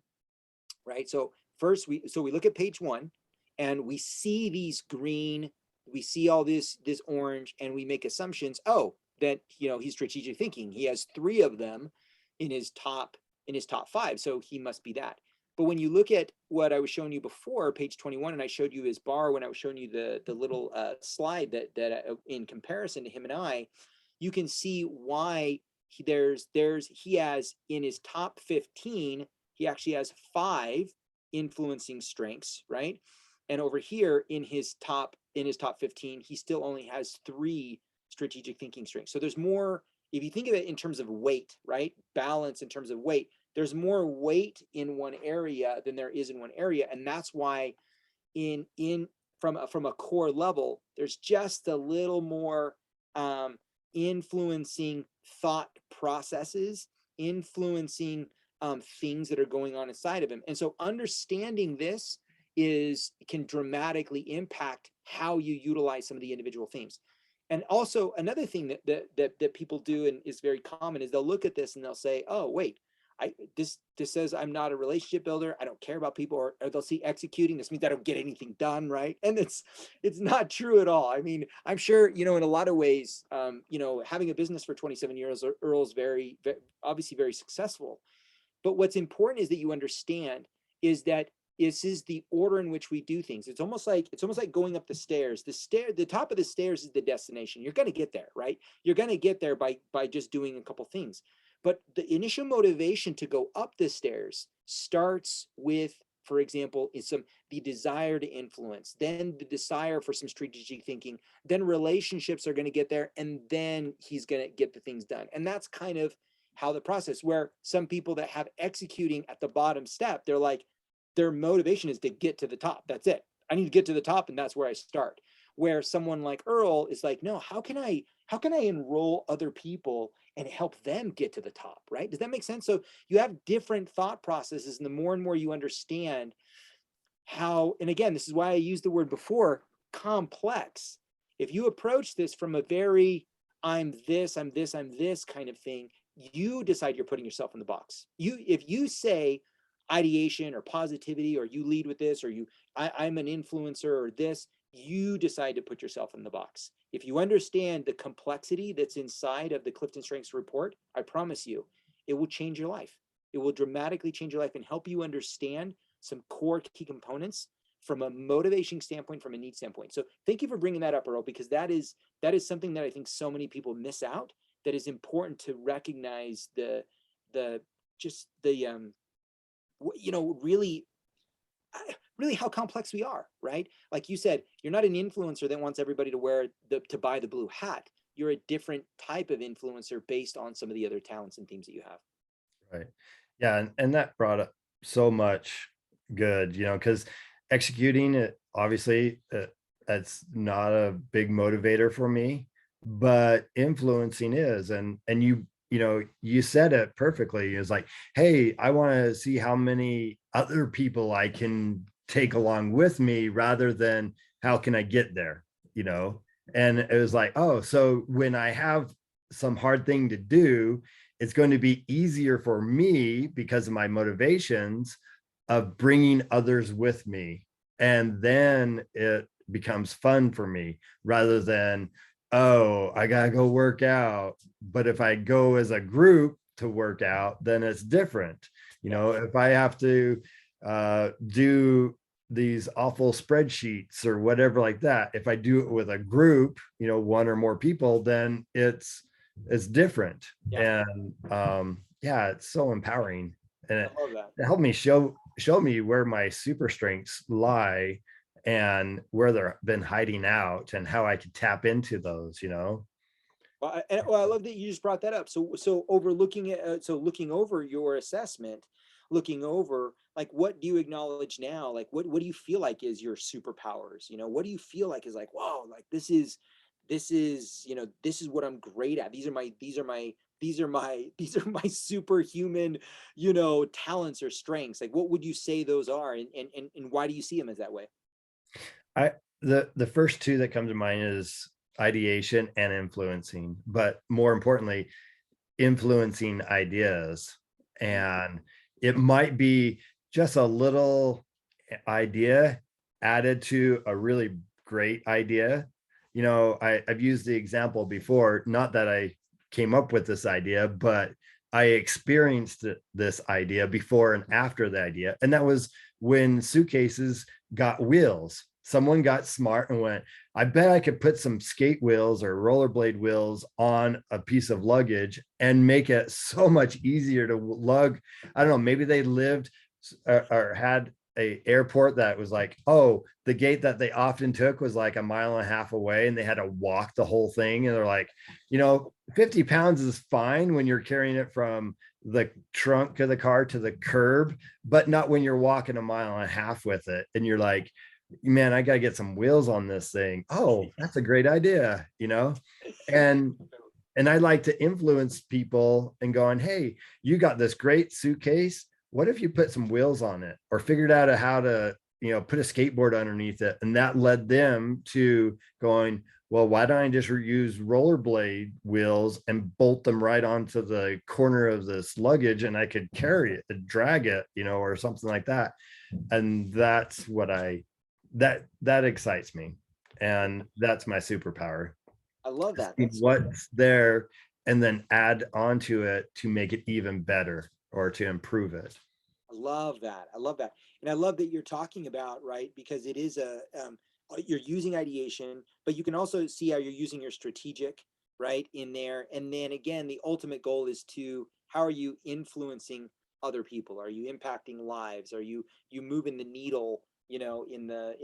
right? So first we look at page 1, and we see these green, we see all this orange, and we make assumptions. Oh, that he's strategic thinking. He has 3 of them in his top 5, so he must be that. But when you look at what I was showing you before, page 21, and I showed you his bar when I was showing you the little slide that in comparison to him and I, you can see why he has in his top 15, he actually has 5 influencing strengths, right? And over here in his top in his top 15, he still only has 3 strategic thinking strengths. So there's more, if you think of it in terms of weight, right? Balance in terms of weight, there's more weight in one area than there is in one area. And that's why in from a core level, there's just a little more influencing thought processes, influencing things that are going on inside of him. And so understanding this can dramatically impact how you utilize some of the individual themes. And also another thing that people do and is very common is they'll look at this and they'll say, oh, wait, this says I'm not a relationship builder. I don't care about people, or they'll see executing. This means I don't get anything done, right? And it's not true at all. I mean, I'm sure, in a lot of ways, having a business for 27 years, Earl's very obviously very successful. But what's important is that you understand is that this is the order in which we do things. It's almost like going up the stairs. The top of the stairs is the destination. You're going to get there, right? You're going to get there by just doing a couple things. But the initial motivation to go up the stairs starts with, for example, the desire to influence, then the desire for some strategic thinking, then relationships are going to get there, and then he's going to get the things done. And that's kind of how the process, where some people that have executing at the bottom step, they're like, their motivation is to get to the top. That's it. I need to get to the top, and that's where I start. Where someone like Earl is like, no, how can I enroll other people and help them get to the top, right? Does that make sense? So you have different thought processes, and the more and more you understand how, and again, this is why I used the word before, complex. If you approach this from a very I'm this kind of thing, you decide you're putting yourself in the box. If you say ideation or positivity, or you lead with this, or I'm an influencer, or this, you decide to put yourself in the box. If you understand the complexity that's inside of the Clifton Strengths report, I promise you, it will change your life. It will dramatically change your life and help you understand some core key components from a motivation standpoint, from a need standpoint. So thank you for bringing that up, Earl, because that is something that I think so many people miss out, that is important to recognize really how complex we are, right? Like you said, you're not an influencer that wants everybody to buy the blue hat. You're a different type of influencer based on some of the other talents and themes that you have. Right. Yeah, and that brought up so much good, because executing it, obviously, that's not a big motivator for me, but influencing is. And you said it perfectly. It's like, hey, I want to see how many other people I can take along with me, rather than how can I get there, and it was like, oh, so when I have some hard thing to do, it's going to be easier for me because of my motivations of bringing others with me. And then it becomes fun for me, rather than, oh, I got to go work out. But if I go as a group to work out, then it's different. If I have to do these awful spreadsheets or whatever like that, if I do it with a group, one or more people, then it's different. Yeah. And yeah, it's so empowering, and I love that. it helped me show me where my super strengths lie, and where they've been hiding out, and how I could tap into those. Well, I love that you just brought that up. So looking over your assessment, looking over, like, what do you acknowledge now? Like, what do you feel like is your superpowers? What do you feel like is like, whoa, like this is what I'm great at. These are my superhuman, talents or strengths. Like, what would you say those are, and why do you see them as that way? I the first two that come to mind is ideation and influencing, but more importantly, influencing ideas. And it might be just a little idea added to a really great idea. I've used the example before, not that I came up with this idea, but I experienced this idea before and after the idea. And that was when suitcases got wheels. Someone got smart and went, I bet I could put some skate wheels or rollerblade wheels on a piece of luggage and make it so much easier to lug. I don't know, maybe they lived or had a airport that was like, oh, the gate that they often took was like a mile and a half away and they had to walk the whole thing. And they're like, 50 pounds is fine when you're carrying it from the trunk of the car to the curb, but not when you're walking a mile and a half with it. And you're like, man, I got to get some wheels on this thing. Oh, that's a great idea, And I like to influence people and going, hey, you got this great suitcase. What if you put some wheels on it or figured out how to, put a skateboard underneath it? And that led them to going, well, why don't I just use rollerblade wheels and bolt them right onto the corner of this luggage and I could carry it and drag it, or something like that. And that's what that excites me. And that's my superpower. I love that. What's there and then add onto it to make it even better or to improve it. I love that. I love that. And I love that you're talking about, right? Because it is you're using ideation, but you can also see how you're using your strategic, right, in there. And then again, the ultimate goal is how are you influencing other people? Are you impacting lives? Are you moving the needle, in the,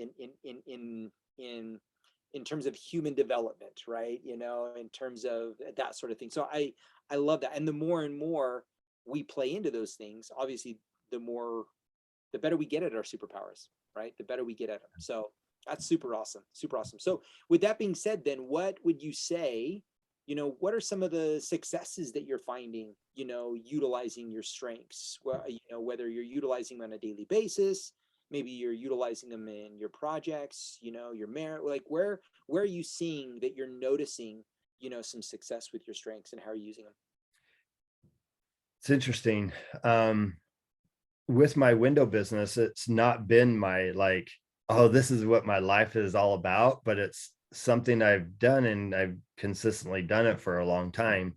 in terms of human development, right? In terms of that sort of thing. So I love that. And the more and more we play into those things, obviously, the better we get at our superpowers, right? The better we get at them. So that's super awesome. Super awesome. So with that being said, then what would you say, what are some of the successes that you're finding, utilizing your strengths? Well, whether you're utilizing them on a daily basis, maybe you're utilizing them in your projects, your merit, like where are you seeing that you're noticing, some success with your strengths, and how are you using them? It's interesting. With my window business, it's not been my like, oh, this is what my life is all about, but it's something I've done and I've consistently done it for a long time.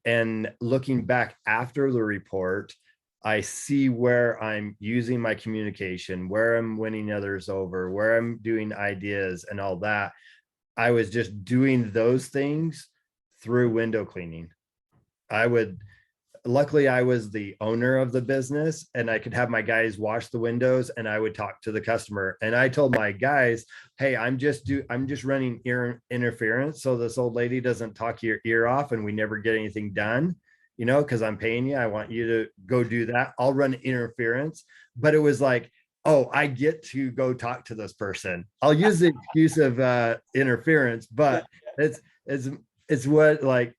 And looking back after the report, I see where I'm using my communication, where I'm winning others over, where I'm doing ideas and all that. I was just doing those things through window cleaning. Luckily I was the owner of the business and I could have my guys wash the windows and I would talk to the customer. And I told my guys, hey, I'm just running ear interference so this old lady doesn't talk your ear off and we never get anything done, because I'm paying you. I want you to go do that. I'll run interference. But it was like, oh, I get to go talk to this person. I'll use the excuse of interference, but it's what like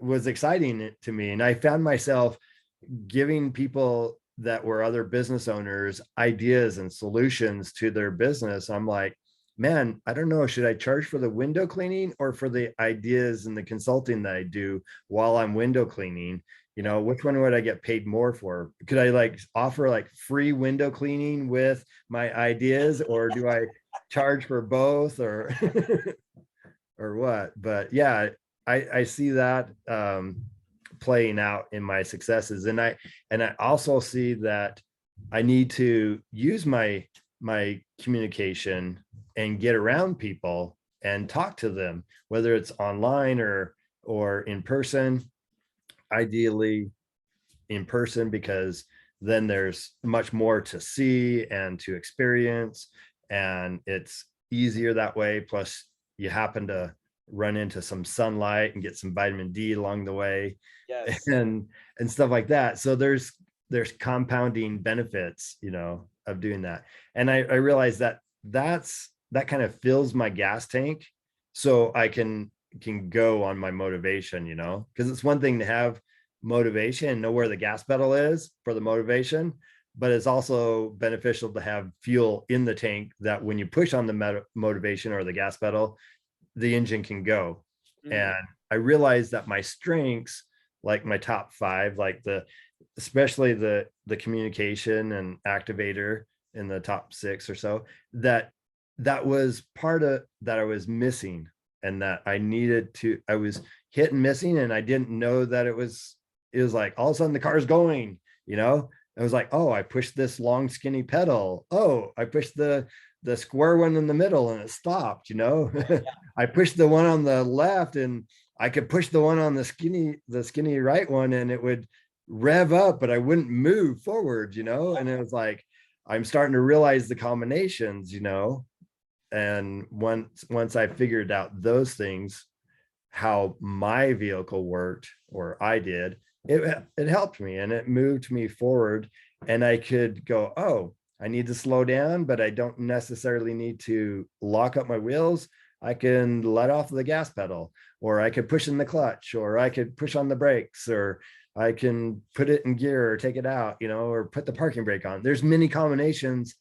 was exciting to me. And I found myself giving people that were other business owners ideas and solutions to their business. I'm like, man, I don't know, should I charge for the window cleaning or for the ideas and the consulting that I do while I'm window cleaning? Which one would I get paid more for? Could I like offer like free window cleaning with my ideas, or do I charge for both, or or what? But yeah, I see that playing out in my successes. And I also see that I need to use my communication and get around people and talk to them, whether it's online or in person, ideally in person, because then there's much more to see and to experience, and it's easier that way. Plus you happen to run into some sunlight and get some vitamin D along the way. Yes. and stuff like that. So there's compounding benefits, of doing that. And I realize that that kind of fills my gas tank so I can go on my motivation, because it's one thing to have motivation and know where the gas pedal is for the motivation, but it's also beneficial to have fuel in the tank that when you push on the motivation or the gas pedal, the engine can go. And I realized that my strengths, like my top 5, like especially the communication and activator in the top 6 or so, that was part of that I was missing, and that I was hit and missing, and I didn't know that it was like all of a sudden the car's going, I was like, oh, I pushed this long skinny pedal. Oh, I pushed the square one in the middle and it stopped, I pushed the one on the left and I could push the one on the skinny right one and it would rev up, but I wouldn't move forward, and it was like, I'm starting to realize the combinations, and once I figured out those things, how my vehicle worked, or I did, it helped me and it moved me forward. And I could go, oh, I need to slow down, but I don't necessarily need to lock up my wheels. I can let off the gas pedal, or I could push in the clutch, or I could push on the brakes, or I can put it in gear or take it out, or put the parking brake on. There's many combinations,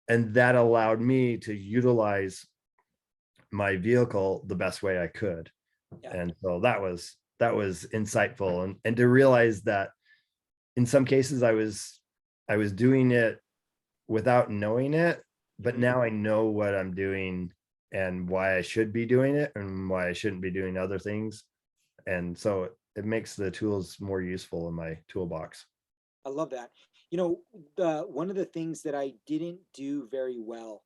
and that allowed me to utilize my vehicle the best way I could. Yeah. And so that was insightful, and to realize that in some cases I was doing it without knowing it, but Mhm. now I know what I'm doing and why I should be doing it and why I shouldn't be doing other things. And so it makes the tools more useful in my toolbox. I love that. One of the things that I didn't do very well,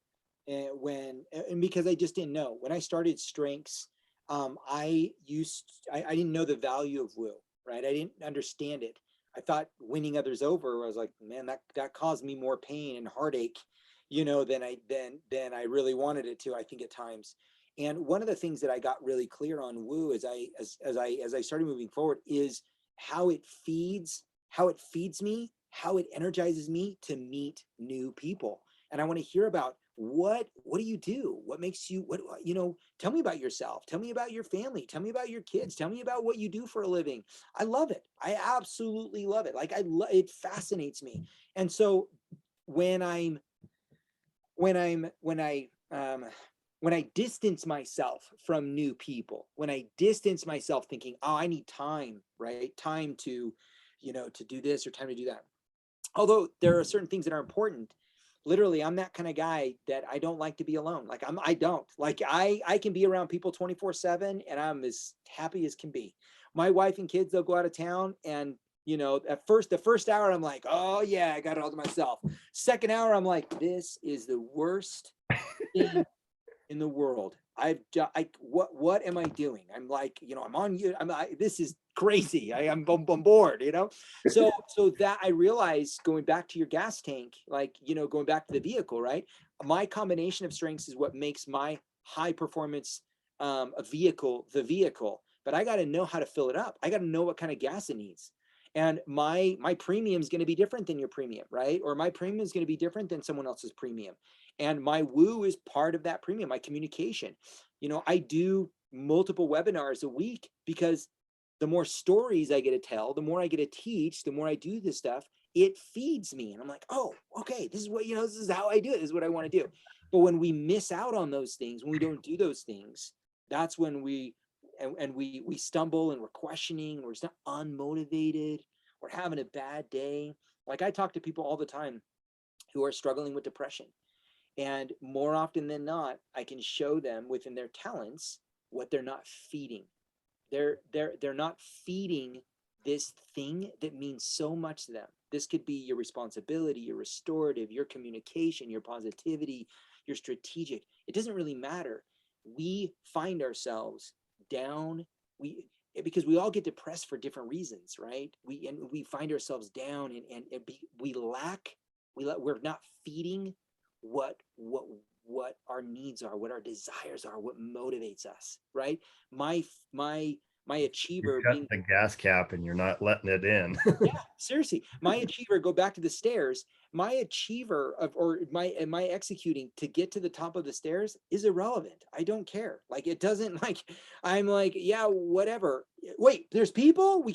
and because I just didn't know when I started strengths, I didn't know the value of woo, right? I didn't understand it. I thought winning others over, I was like, man, that caused me more pain and heartache, than I really wanted it to, I think at times. And one of the things that I got really clear on woo as I started moving forward is how it feeds how it feeds me, how it energizes me to meet new people. And I want to hear about what do you do? What makes you tell me about yourself. Tell me about your family. Tell me about your kids. Tell me about what you do for a living. I love it. I absolutely love it. Like it fascinates me. And so when I'm when I'm when I distance myself from new people, when I distance myself thinking, oh, I need time, right? Time to, to do this or time to do that. Although there are certain things that are important. Literally, I'm that kind of guy that I don't like to be alone. Like I don't like I can be around people 24/7 and I'm as happy as can be. My wife and kids, they'll go out of town and at first, the first hour, I'm like, oh yeah, I got it all to myself. Second hour, I'm like, this is the worst thing in the world. What am I doing? I'm like, I'm on you. This is crazy. I'm bored. So that I realized going back to your gas tank, like, going back to the vehicle, right? My combination of strengths is what makes my high performance a vehicle, the vehicle. But I got to know how to fill it up. I got to know what kind of gas it needs. And my premium is going to be different than your premium, right? Or my premium is going to be different than someone else's premium. And my woo is part of that premium, my communication. I do multiple webinars a week because the more stories I get to tell, the more I get to teach, the more I do this stuff, it feeds me. And I'm like, oh, okay, this is what, this is how I do it. This is what I want to do. But when we miss out on those things, when we don't do those things, that's when we stumble and we're questioning and we're just not unmotivated. We're having a bad day. Like I talk to people all the time who are struggling with depression. And more often than not, I can show them within their talents what they're not feeding. They're not feeding this thing that means so much to them. This could be your responsibility, your restorative, your communication, your positivity, your strategic. It doesn't really matter. We find ourselves down. We Because we all get depressed for different reasons, right? We find ourselves down we lack. We're not feeding what what what our needs are, what our desires are, what motivates us, right? My my my You achiever cut being the gas cap and you're not letting it in. yeah, seriously. My achiever, go back to the stairs. My achiever of or my executing to get to the top of the stairs is irrelevant. I don't care. Like it doesn't like I'm like, yeah, whatever. Wait, there's people?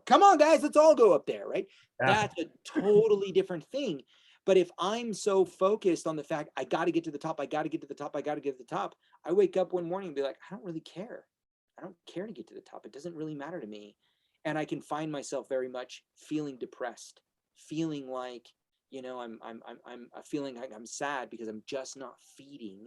Come on, guys, let's all go up there, right? Yeah. That's a totally different thing. But if I'm so focused on the fact I got to get to the top, I got to get to the top, I got to get to the top, I wake up one morning and be like, I don't really care. I don't care to get to the top. It doesn't really matter to me. And I can find myself very much feeling depressed, feeling like, I'm feeling like I'm sad because I'm just not feeding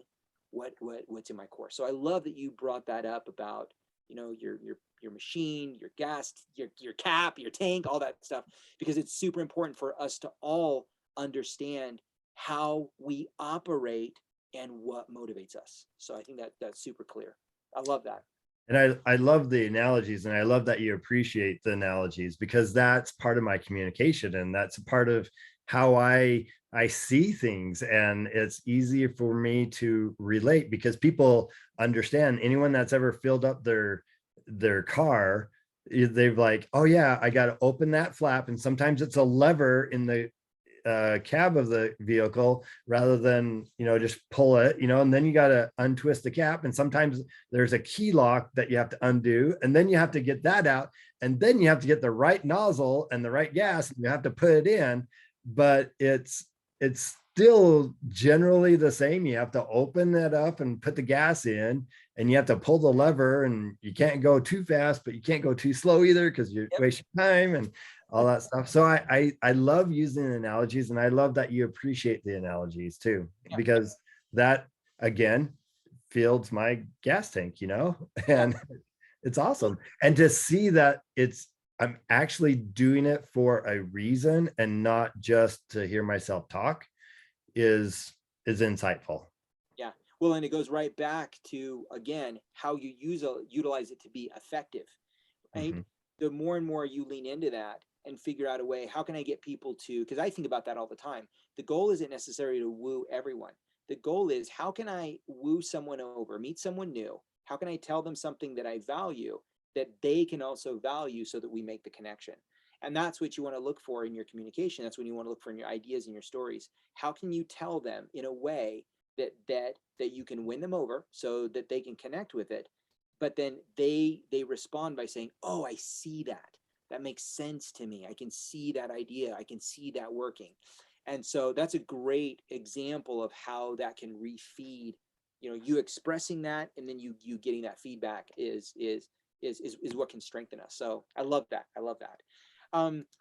what's in my core. So I love that you brought that up about, your machine, your gas, your cap, your tank, all that stuff, because it's super important for us to all understand how we operate and what motivates us. So I think that that's super clear. I love that. And I love the analogies, and I love that you appreciate the analogies, because that's part of my communication, and that's a part of how I see things, and it's easy for me to relate because people understand. Anyone that's ever filled up their car, they've like, oh yeah, I got to open that flap, and sometimes it's a lever in the cab of the vehicle rather than, just pull it, and then you got to untwist the cap, and sometimes there's a key lock that you have to undo, and then you have to get that out, and then you have to get the right nozzle and the right gas, and you have to put it in. But it's still generally the same. You have to open that up and put the gas in, and you have to pull the lever, and you can't go too fast, but you can't go too slow either because you're Yep. wasting time and all that stuff. So I love using analogies, and I love that you appreciate the analogies too, Yeah. because that again fills my gas tank, Yeah. and it's awesome. And to see that I'm actually doing it for a reason and not just to hear myself talk is insightful. Yeah. Well, and it goes right back to, again, how you utilize it to be effective, right? Mhm. The more and more you lean into that and figure out a way, how can I get people to, because I think about that all the time. The goal isn't necessarily to woo everyone. The goal is, how can I woo someone over, meet someone new? How can I tell them something that I value that they can also value so that we make the connection? And that's what you want to look for in your communication. That's when you want to look for in your ideas and your stories. How can you tell them in a way that you can win them over so that they can connect with it, but then they respond by saying, oh, I see that, that makes sense to me, I can see that idea, I can see that working. And so that's a great example of how that can refeed, you expressing that, and then you getting that feedback is what can strengthen us. So I love that, I love that.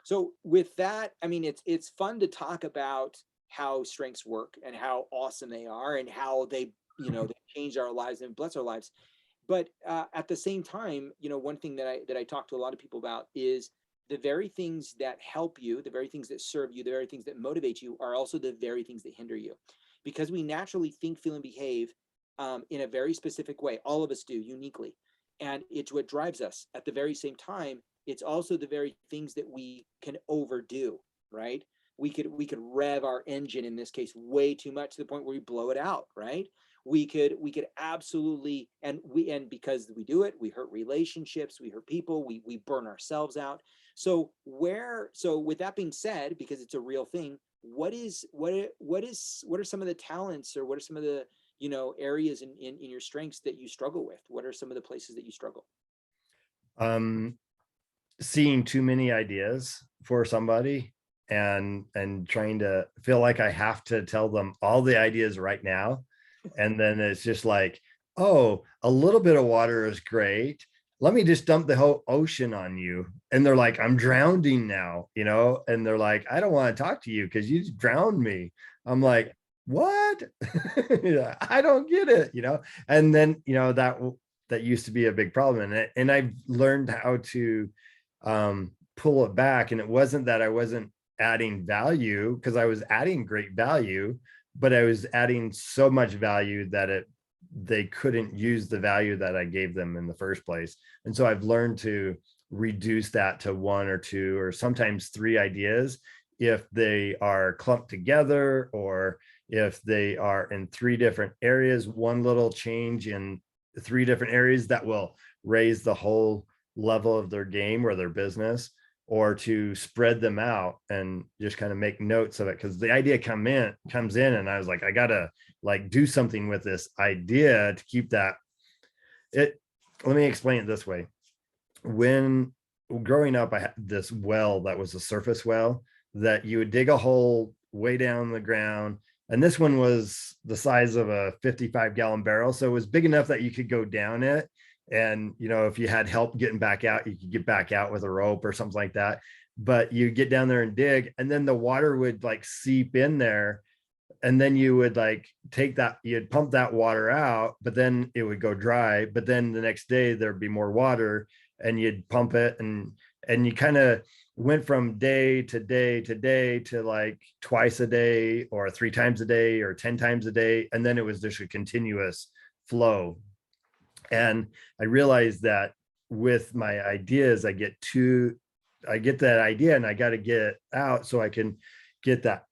So with that, I mean, it's fun to talk about how strengths work and how awesome they are and how they change our lives and bless our lives. But at the same time, one thing that I talk to a lot of people about is the very things that help you, the very things that serve you, the very things that motivate you are also the very things that hinder you, because we naturally think, feel, and behave in a very specific way. All of us do uniquely, and it's what drives us. At the very same time, it's also the very things that we can overdo, right? We could rev our engine, in this case, way too much to the point where we blow it out, right? We could absolutely, and because we do it, we hurt relationships, we hurt people, we burn ourselves out. So with that being said, because it's a real thing, what are some of the talents, or what are some of the areas in your strengths that you struggle with? What are some of the places that you struggle? um Seeing too many ideas for somebody, and trying to feel like I have to tell them all the ideas right now. And then it's just like, oh, a little bit of water is great. Let me just dump the whole ocean on you. And they're like, I'm drowning now, and they're like, I don't want to talk to you because you just drowned me. I'm like, what? Yeah, I don't get it, And then, that used to be a big problem. And I've learned how to pull it back. And it wasn't that I wasn't adding value, because I was adding great value, but I was adding so much value that they couldn't use the value that I gave them in the first place. And so I've learned to reduce that to one or two or sometimes three ideas if they are clumped together, or if they are in three different areas. One little change in three different areas that will raise the whole level of their game or their business, or to spread them out and just kind of make notes of it. Because the idea comes in, and I was like, I gotta like do something with this idea to keep that. Let me explain it this way. When growing up, I had this well that was a surface well that you would dig a hole way down the ground. And this one was the size of a 55-gallon barrel. So it was big enough that you could go down it. And, if you had help getting back out, you could get back out with a rope or something like that. But you get down there and dig, and then the water would like seep in there. And then you would like you'd pump that water out, but then it would go dry. But then the next day there'd be more water, and you'd pump it, and you kind of went from day to day to day to like twice a day or three times a day or 10 times a day. And then it was just a continuous flow. And I realized that with my ideas, I get that idea and I got to get it out so I can get that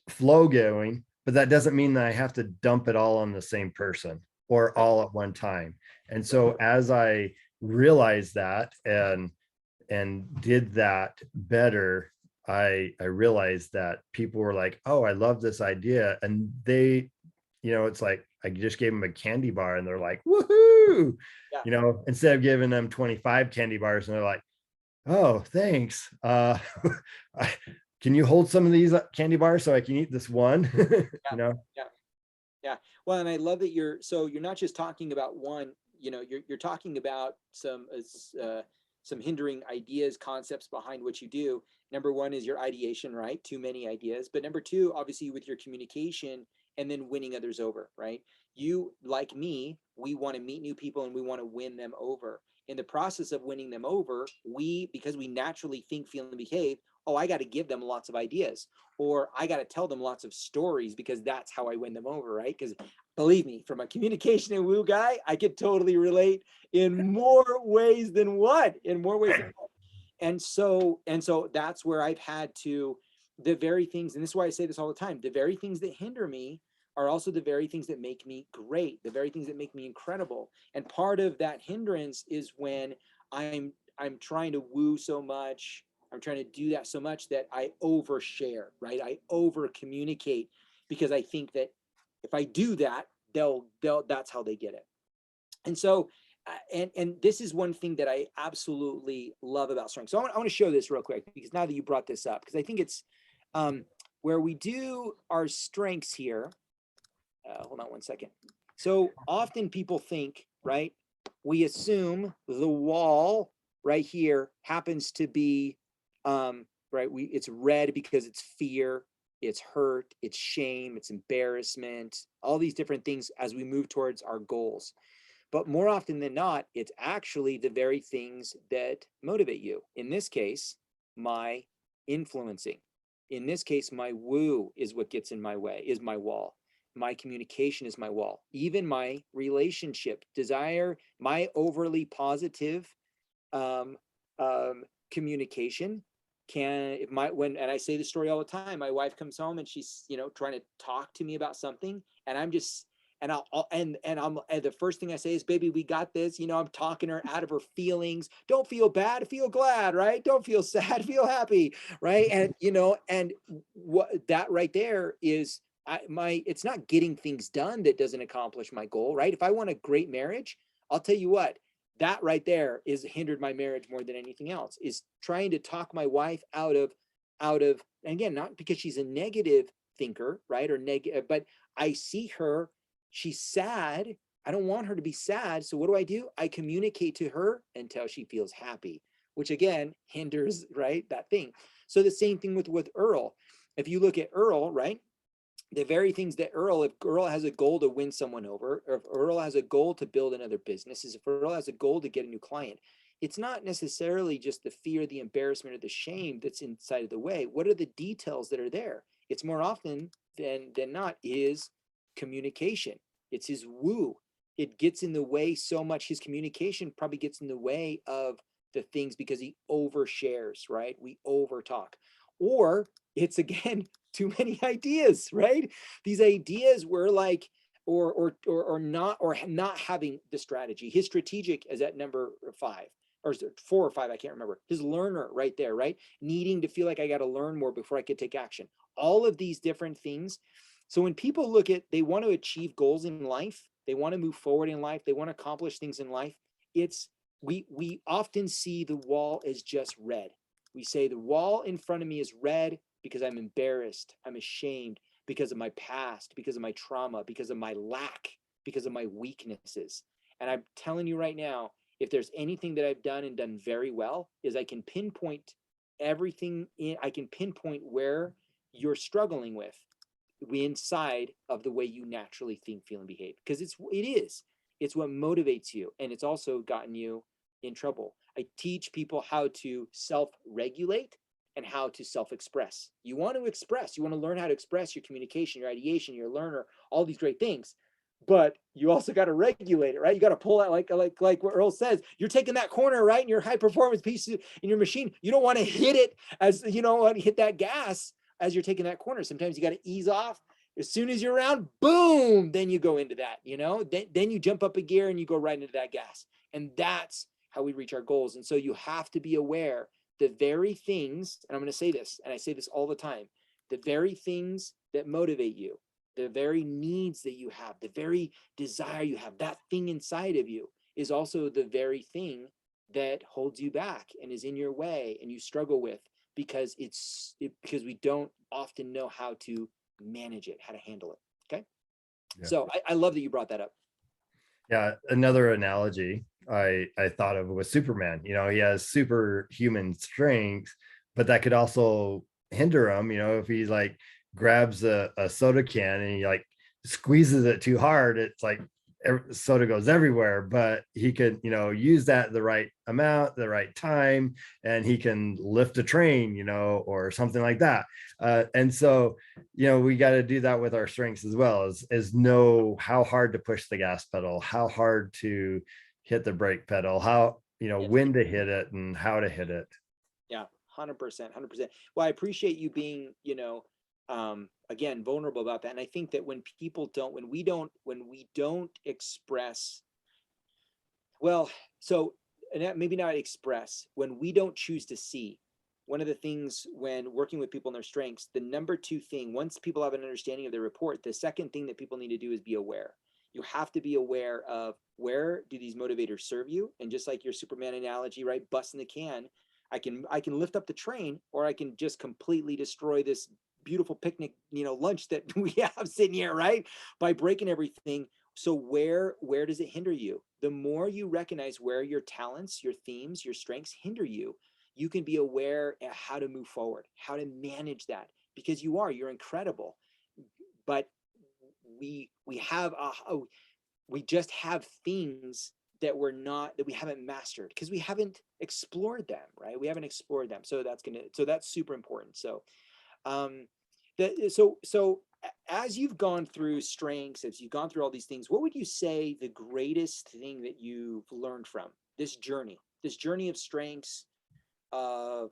flow going, but that doesn't mean that I have to dump it all on the same person or all at one time. And so as I realized that and did that better, I realized that people were like, oh, I love this idea. And they, it's like I just gave them a candy bar and they're like, woohoo, Yeah. instead of giving them 25 candy bars and they're like, oh, thanks. Can you hold some of these candy bars so I can eat this one? Yeah. Yeah. Yeah. Well, and I love that you're not just talking about one, you're talking about some hindering ideas, concepts behind what you do. Number one is your ideation, right? Too many ideas. But number two, obviously with your communication and then winning others over, right? You, like me, we want to meet new people and we want to win them over. In the process of winning them over, because we naturally think, feel, and behave, oh, I got to give them lots of ideas, or I got to tell them lots of stories because that's how I win them over, right? Because believe me, from a communication and woo guy, I could totally relate in more ways than one, And so that's where I've had to, the very things, and this is why I say this all the time, the very things that hinder me are also the very things that make me great, the very things that make me incredible. And part of that hindrance is when I'm trying to woo so much, I'm trying to do that so much that I overshare, right? I over communicate because I think that if I do that, they'll that's how they get it. And so and this is one thing that I absolutely love about strength. So I want to show this real quick because now that you brought this up, because I think it's where we do our strengths here. Hold on one second. So often people think, right? We assume the wall right here happens to be right. It's red because it's fear, it's hurt, it's shame, it's embarrassment, all these different things as we move towards our goals. But more often than not, it's actually the very things that motivate you. In this case, my influencing. In this case, my woo is what gets in my way, is my wall. My communication is my wall. Even my relationship desire, my overly positive um, communication can, if my, when, and I say this story all the time, my wife comes home and she's, trying to talk to me about something, and I'm just, and the first thing I say is, baby, we got this. I'm talking her out of her feelings. Don't feel bad, feel glad, right? Don't feel sad, feel happy, right? And and what that right there is, it's not getting things done that doesn't accomplish my goal, right? If I want a great marriage, I'll tell you what, that right there is hindered my marriage more than anything else, is trying to talk my wife out of, and again, not because she's a negative thinker, right? Or negative, but I see her, she's sad. I don't want her to be sad. So what do? I communicate to her until she feels happy, which again hinders, right, that thing. So the same thing with Earl. If you look at Earl, right, the very things that if Earl has a goal to win someone over, or if Earl has a goal to build another business, if Earl has a goal to get a new client, it's not necessarily just the fear, the embarrassment, or the shame that's inside of the way. What are the details that are there? It's more often than not is communication. It's his woo. It gets in the way so much. His communication probably gets in the way of the things because he overshares, right? We over talk. Or it's again too many ideas, right? These ideas were like, or not having the strategy. His strategic is at number 5 or 4 or 5, I can't remember. His learner right there, right? Needing to feel like I got to learn more before I could take action. All of these different things. So when people look at, they want to achieve goals in life, they want to move forward in life, they want to accomplish things in life, it's we often see the wall as just red. We say the wall in front of me is red because I'm embarrassed, I'm ashamed, because of my past, because of my trauma, because of my lack, because of my weaknesses. And I'm telling you right now, if there's anything that I've done and done very well, is I can pinpoint everything I can pinpoint where you're struggling with inside of the way you naturally think, feel, and behave. Because it's what motivates you. And it's also gotten you in trouble. I teach people how to self-regulate and how to self-express. You want to learn how to express your communication, your ideation, your learner, all these great things. But you also got to regulate it, right? You got to pull out, like what Earl says. You're taking that corner, right? In your high performance piece in your machine, you don't want to hit it as hit that gas as you're taking that corner. Sometimes you got to ease off. As soon as you're around, boom, then you go into that, then you jump up a gear and you go right into that gas. And that's how we reach our goals. And so you have to be aware the very things, and I'm going to say this, and I say this all the time, the very things that motivate you, the very needs that you have, the very desire you have, that thing inside of you is also the very thing that holds you back and is in your way and you struggle with because because we don't often know how to manage it, how to handle it. Okay. Yeah. So I love that you brought that up. Yeah. Another analogy I thought of was Superman. He has superhuman strength, but that could also hinder him, if he like grabs a soda can and he like squeezes it too hard, it's like soda goes everywhere. But he could use that the right amount, the right time, and he can lift a train, or something like that. And so we got to do that with our strengths as well, as know how hard to push the gas pedal, how hard to hit the brake pedal, how when to hit it and how to hit it. Yeah, 100%. Well, I appreciate you being again vulnerable about that. And I think that when we don't express, well, so maybe not express, when we don't choose to see. One of the things when working with people and their strengths, the number two thing, once people have an understanding of their report, the second thing that people need to do is be aware. You have to be aware of where do these motivators serve you. And just like your Superman analogy, right? Busting the can, I can lift up the train, or I can just completely destroy this beautiful picnic, lunch that we have sitting here, right? By breaking everything. So where does it hinder you? The more you recognize where your talents, your themes, your strengths hinder you, you can be aware of how to move forward, how to manage that, because you're incredible. But we just have things that we haven't mastered because we haven't explored them, right? We haven't explored them. So that's super important. So, so as you've gone through strengths, as you've gone through all these things, what would you say the greatest thing that you've learned from this journey of strengths, of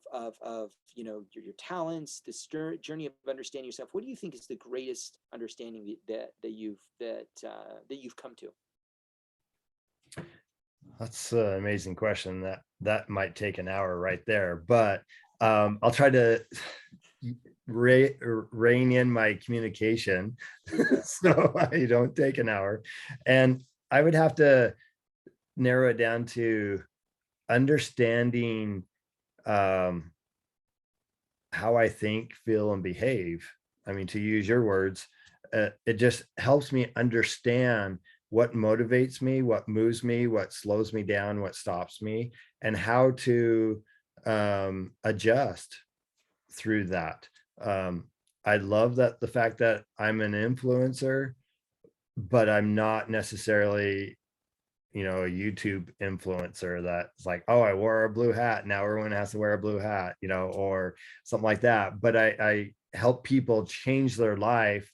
your talents, this journey of understanding yourself? What do you think is the greatest understanding that you've come to? That's an amazing question. That might take an hour right there, but I'll try to rein in my communication so I don't take an hour. And I would have to narrow it down to understanding how I think, feel, and behave. I mean, to use your words, it just helps me understand what motivates me, what moves me, what slows me down, what stops me, and how to adjust through that. I love the fact that I'm an influencer, but I'm not necessarily a YouTube influencer that's like, oh, I wore a blue hat, now everyone has to wear a blue hat, or something like that. But I help people change their life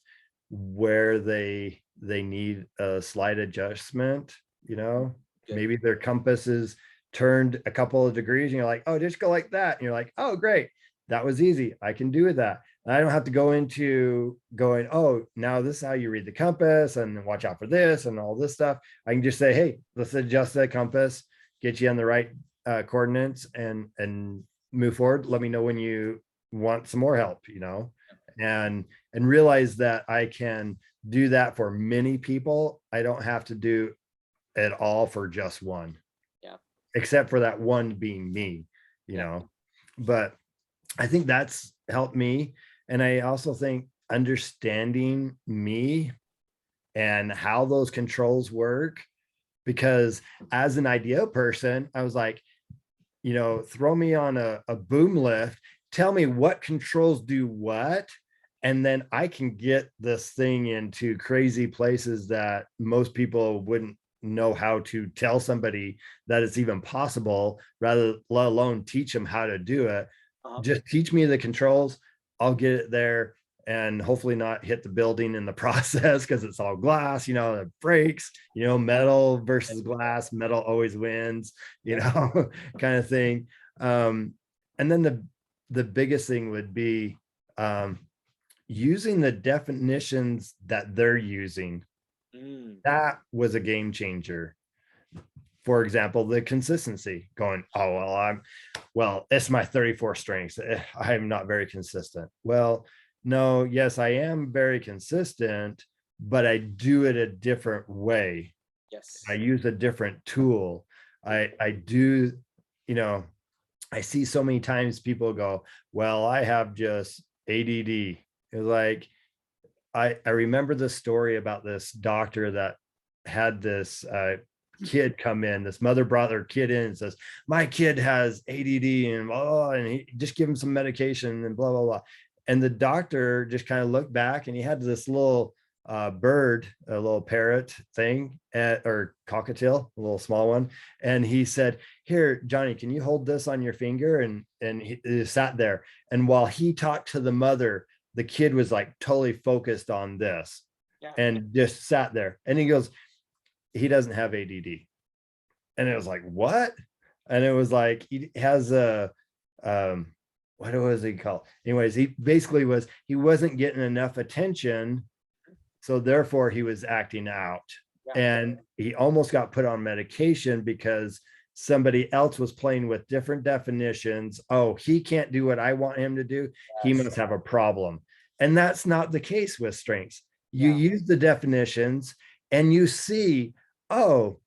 where they need a slight adjustment. Good. Maybe their compass is turned a couple of degrees and you're like, oh, just go like that, and you're like, oh, great, that was easy, I can do that. And I don't have to go into going, oh, now this is how you read the compass and watch out for this and all this stuff. I can just say, hey, let's adjust that compass, get you on the right coordinates, and move forward. Let me know when you want some more help, and realize that I can do that for many people. I don't have to do it all for just one. Yeah. Except for that one being me, but I think that's helped me. And I also think understanding me and how those controls work, because as an idea person, I was like, throw me on a boom lift, tell me what controls do what, and then I can get this thing into crazy places that most people wouldn't know how to tell somebody that it's even possible, let alone teach them how to do it. Just teach me the controls, I'll get it there, and hopefully not hit the building in the process because it's all glass, it breaks, metal versus glass, metal always wins, kind of thing. And then the biggest thing would be um, using the definitions that they're using, Mm, that was a game changer. For example, the consistency going, oh, well, it's my 34 strengths. I'm not very consistent. Well, no, yes, I am very consistent, but I do it a different way. I yes. use a different tool. I do, you know, I see so many times people go, well, I have just ADD. It's like, I remember the story about this doctor that had this kid come in. This mother brought their kid in and says, "My kid has ADD," and and he just give him some medication and blah blah blah. And the doctor just kind of looked back, and he had this little bird, a little parrot thing, or cockatiel, a little small one, and he said, "Here, Johnny, can you hold this on your finger?" And he sat there, and while he talked to the mother, the kid was like totally focused on this Yeah. and just sat there. And he goes, he doesn't have ADD. And it was like, what? And it was like, he has a, um, what was he called? Anyways, he wasn't getting enough attention. So therefore he was acting out, Yeah. and he almost got put on medication because somebody else was playing with different definitions. Oh, he can't do what I want him to do. He Yes. must have a problem. And that's not the case with strengths. You Yeah. use the definitions and you see, oh,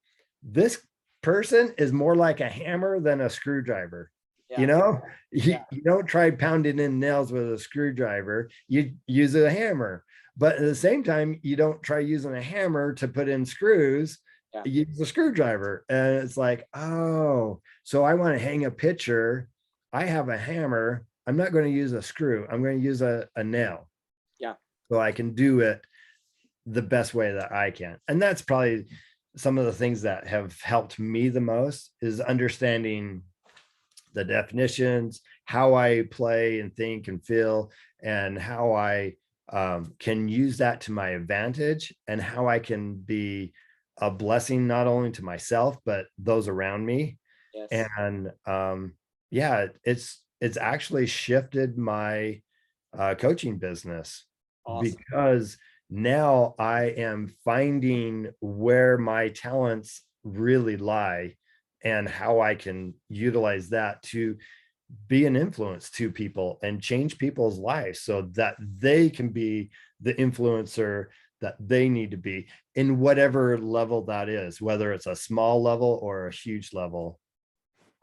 this person is more like a hammer than a screwdriver. You Yeah. know, Yeah. you don't try pounding in nails with a screwdriver, you use a hammer. But at the same time, you don't try using a hammer to put in screws, Yeah. you use a screwdriver. And it's like, oh, so I want to hang a picture. I have a hammer. I'm not going to use a screw. I'm going to use a nail Yeah. so I can do it the best way that I can. And that's probably some of the things that have helped me the most, is understanding the definitions, how I play and think and feel, and how I can use that to my advantage, and how I can be a blessing not only to myself but those around me. Yes. And yeah, it's actually shifted my coaching business, Awesome. because now I am finding where my talents really lie and how I can utilize that to be an influence to people and change people's lives so that they can be the influencer that they need to be, in whatever level that is, whether it's a small level or a huge level.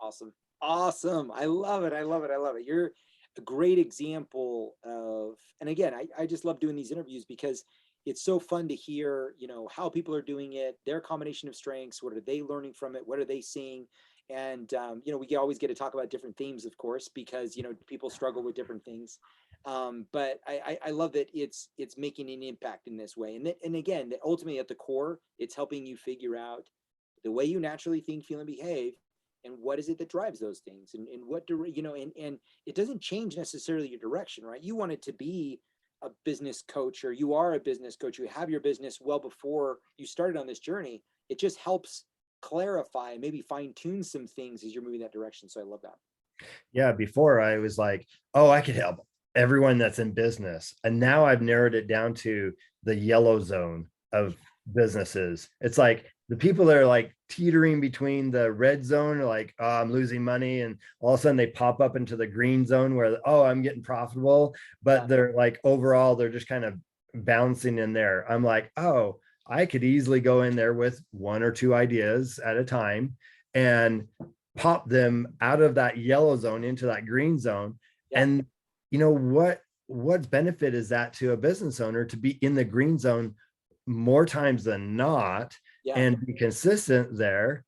Awesome. Awesome. I love it. I love it. I love it. You're a great example of, and again, I just love doing these interviews because it's so fun to hear, how people are doing it, their combination of strengths, what are they learning from it? What are they seeing? And, we always get to talk about different themes, of course, because, people struggle with different things. But I love that it's making an impact in this way. And again, that ultimately at the core, it's helping you figure out the way you naturally think, feel, and behave, and what is it that drives those things, and what do and it doesn't change necessarily your direction, right? You want it to be a business coach, or you are a business coach, you have your business well before you started on this journey. It just helps clarify and maybe fine tune some things as you're moving that direction. So I love that. Yeah, before I was like, oh, I could help everyone that's in business. And now I've narrowed it down to the yellow zone of businesses. It's like the people that are like teetering between the red zone, are like, oh, I'm losing money. And all of a sudden they pop up into the green zone where, oh, I'm getting profitable. Yeah. But they're like, overall, they're just kind of bouncing in there. I'm like, oh, I could easily go in there with one or two ideas at a time and pop them out of that yellow zone into that green zone. Yeah. And what benefit is that to a business owner to be in the green zone more times than not Yeah. and be consistent there?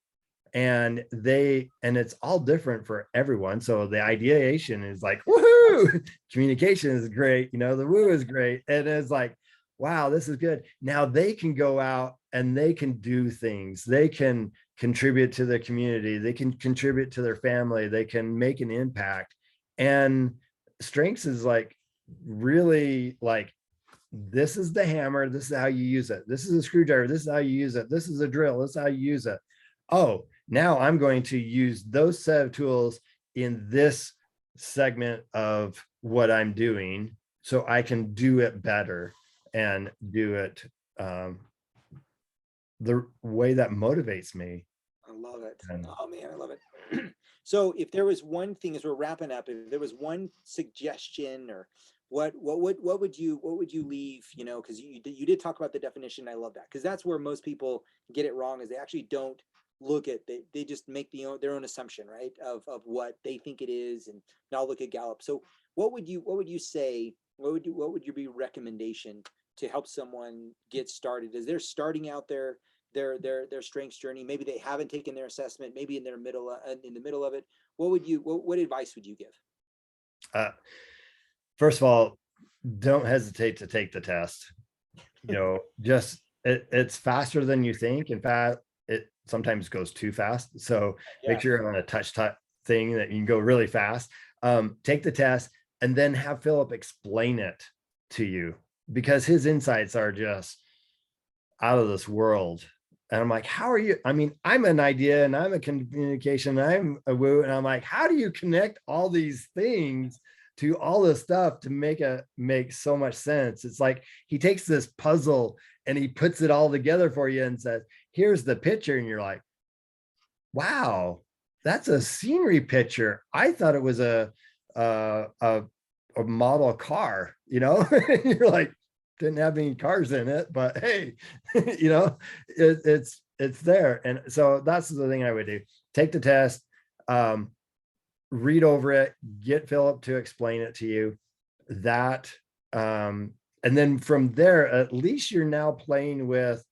And it's all different for everyone. So the ideation is like, woohoo, communication is great, the woo is great, and it's like, wow, this is good. Now they can go out and they can do things, they can contribute to the community, they can contribute to their family, they can make an impact. And strengths is like, really like, this is the hammer, this is how you use it, this is a screwdriver, this is how you use it, this is a drill, this is how you use it. Oh, now I'm going to use those set of tools in this segment of what I'm doing. so I can do it better and do it the way that motivates me. I love it. And Oh man, I love it. So if there was one thing as we're wrapping up, if there was one suggestion or what would you leave, because you did talk about the definition. I love that because that's where most people get it wrong is they actually don't look at they just make their own assumption, right? Of what they think it is and now look at Gallup. So what would you say, what would your be recommendation to help someone get started as they're starting out their strengths journey? Maybe they haven't taken their assessment, maybe in the middle of it. What advice would you give? uh, first of all, don't hesitate to take the test. Just it's faster than you think. In fact, it sometimes goes too fast. So make Yeah. sure you're on a touch thing that you can go really fast. Take the test and then have Philip explain it to you because his insights are just out of this world. And I'm like, how are you? I mean, I'm an idea and I'm a communication, I'm a woo. And I'm like, how do you connect all these things to all this stuff to make so much sense? It's like he takes this puzzle and he puts it all together for you and says, here's the picture. And you're like, wow, that's a scenery picture. I thought it was a model car, you're like, didn't have any cars in it, but hey, it's there. And so that's the thing I would do. Take the test, read over it, get Philip to explain it to you. That and then from there, at least you're now playing with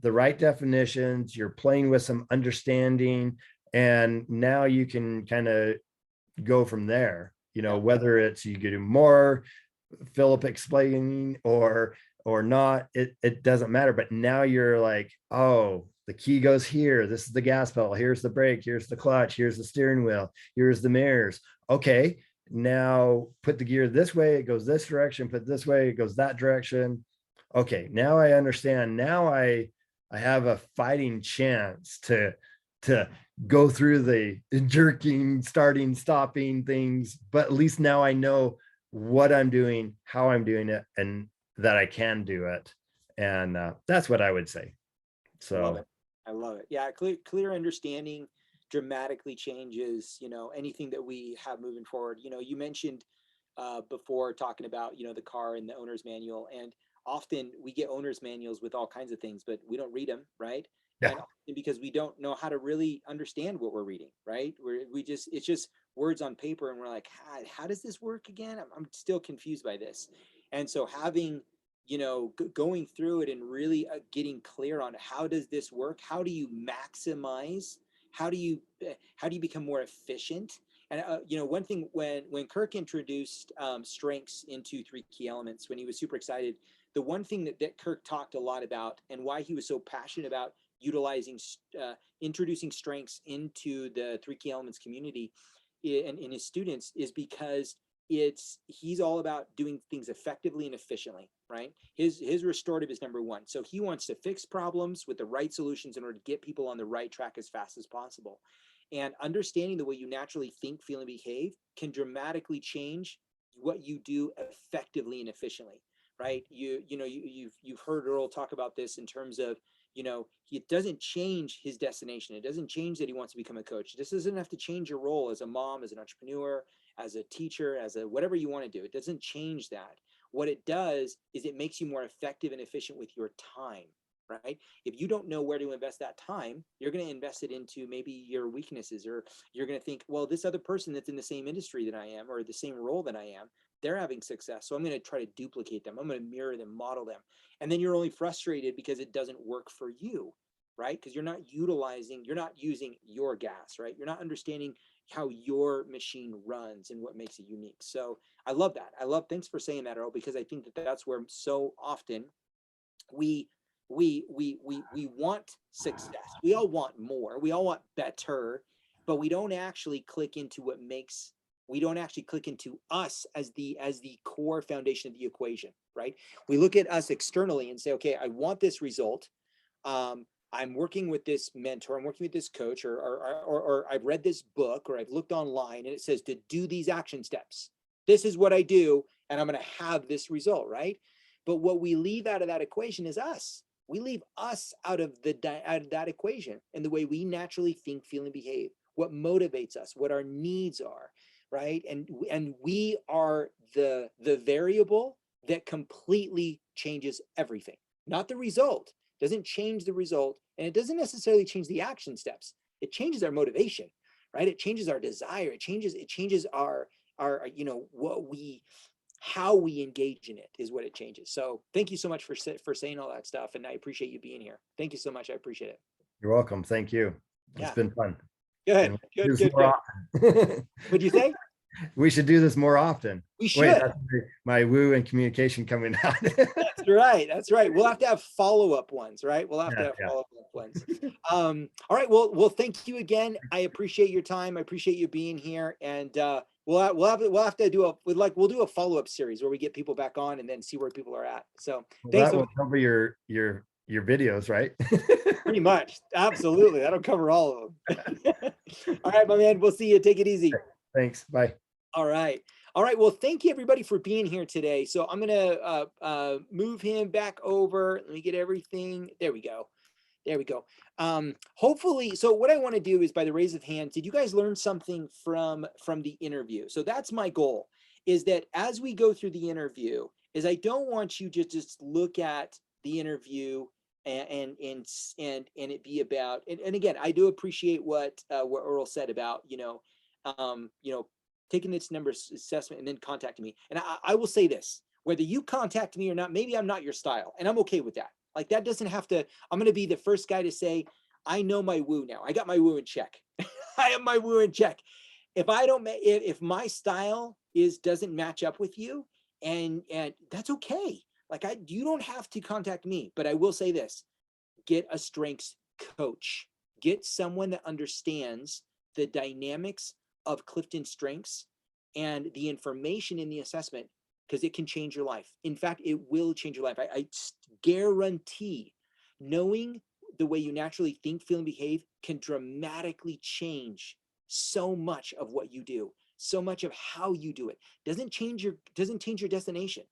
the right definitions, you're playing with some understanding, and now you can kind of go from there, Yeah. whether it's you get more Philip explaining or not, it doesn't matter. But now you're like, oh, the key goes here. This is the gas pedal. Here's the brake. Here's the clutch. Here's the steering wheel. Here's the mirrors. Okay, now put the gear this way. It goes this direction. Put this way. It goes that direction. Okay, now I understand. Now I have a fighting chance to go through the jerking, starting, stopping things. But at least now I know what I'm doing, how I'm doing it, and that I can do it. And that's what I would say. I love So it. I love it. Yeah, clear understanding dramatically changes, anything that we have moving forward. You mentioned before talking about, the car and the owner's manual, and often we get owner's manuals with all kinds of things, but we don't read them, right? yeah, And often because we don't know how to really understand what we're reading, right? It's just words on paper, and we're like, how does this work again? I'm still confused by this. And so having going through it and really getting clear on how does this work, how do you maximize, how do you become more efficient. And one thing, when Kirk introduced strengths into three key elements, when he was super excited, the one thing that Kirk talked a lot about and why he was so passionate about utilizing introducing strengths into the three key elements community and in his students is because he's all about doing things effectively and efficiently, right? His restorative is number one. So he wants to fix problems with the right solutions in order to get people on the right track as fast as possible. And understanding the way you naturally think, feel, and behave can dramatically change what you do effectively and efficiently, right? You've heard Earl talk about this in terms of, it doesn't change his destination. It doesn't change that he wants to become a coach. This doesn't have to change your role as a mom, as an entrepreneur, as a teacher, as a whatever you want to do. It doesn't change that. What it does is it makes you more effective and efficient with your time, right? If you don't know where to invest that time, you're going to invest it into maybe your weaknesses, or you're going to think, well, this other person that's in the same industry that I am, or the same role that I am, they're having success. So I'm going to try to duplicate them. I'm going to mirror them, model them. And then you're only frustrated because it doesn't work for you, right? Because you're not using your gas, right? You're not understanding how your machine runs and what makes it unique. So I love that. Thanks for saying that, Earl, because I think that that's where so often we we want success. We all want more. We all want better, but we don't actually click into us as the core foundation of the equation, right? We look at us externally and say, okay, I want this result. I'm working with this mentor, I'm working with this coach, or I've read this book, or I've looked online and it says to do these action steps. This is what I do. and I'm going to have this result, right? But what we leave out of that equation is us. We leave us out of that equation and the way we naturally think, feel, and behave, what motivates us, what our needs are, right? And we are the variable that completely changes everything. Not the result. Doesn't change the result, and it doesn't necessarily change the action steps. It changes our motivation, right? It changes our desire. It changes our how we engage in it is what it changes. So thank you so much for saying all that stuff, and I appreciate you being here. Thank you so much. I appreciate it. You're welcome. Thank you. It's Yeah. been fun. Good. And we Good. should do this Good. more Good. often. What'd you say? We should do this more often. We Wait, should. that's my woo and communication coming out. That's right. That's right. We'll have to have follow-up ones, right? We'll have to have Yeah. follow-up ones. All right. Well, thank you again. I appreciate your time. I appreciate you being here. And we'll have to do we'll do a follow-up series where we get people back on and then see where people are at. So Well, thanks that so will much. cover your videos, right? Pretty much. Absolutely. That'll cover all of them. All right, my man. We'll see you. Take it easy. Thanks. Bye. All right. All right. Well, thank you everybody for being here today. So I'm going to move him back over. Let me get everything. There we go. There we go. Hopefully, so what I want to do is by the raise of hands, did you guys learn something from the interview? So that's my goal, is that as we go through the interview, is I don't want you to just look at the interview and it be about, and again, I do appreciate what Earl said about, taking this number assessment and then contacting me. And I will say this, whether you contact me or not, maybe I'm not your style, and I'm okay with that. Like that doesn't have to, I'm going to be the first guy to say, I know my woo now. I got my woo in check. I have my woo in check. If I don't, if my style doesn't match up with you, and that's okay. Like you don't have to contact me, but I will say this, get a strengths coach, get someone that understands the dynamics of Clifton strengths and the information in the assessment, because it can change your life. In fact, it will change your life. I guarantee knowing the way you naturally think, feel, and behave can dramatically change so much of what you do, so much of how you do it. Doesn't change your destination.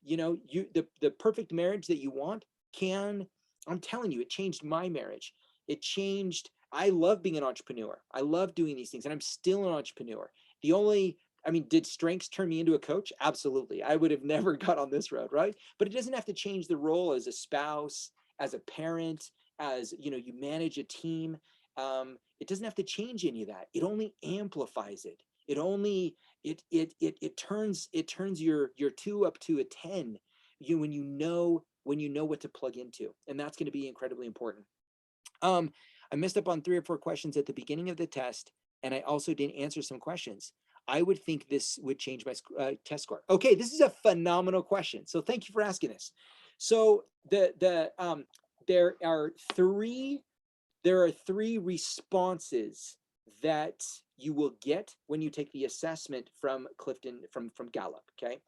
The perfect marriage that you want can, I'm telling you, it changed my marriage. It changed, I love being an entrepreneur. I love doing these things, and I'm still an entrepreneur. Did strengths turn me into a coach? Absolutely. I would have never got on this road, right? But it doesn't have to change the role as a spouse, as a parent, as you manage a team. It doesn't have to change any of that. It only amplifies it. It turns your 2 up to a 10 when you know what to plug into, and that's going to be incredibly important. I messed up on 3 or 4 questions at the beginning of the test, and I also didn't answer some questions. I would think this would change my test score. Okay, this is a phenomenal question, so thank you for asking this. So there are three responses that you will get when you take the assessment from Clifton, from Gallup. Okay.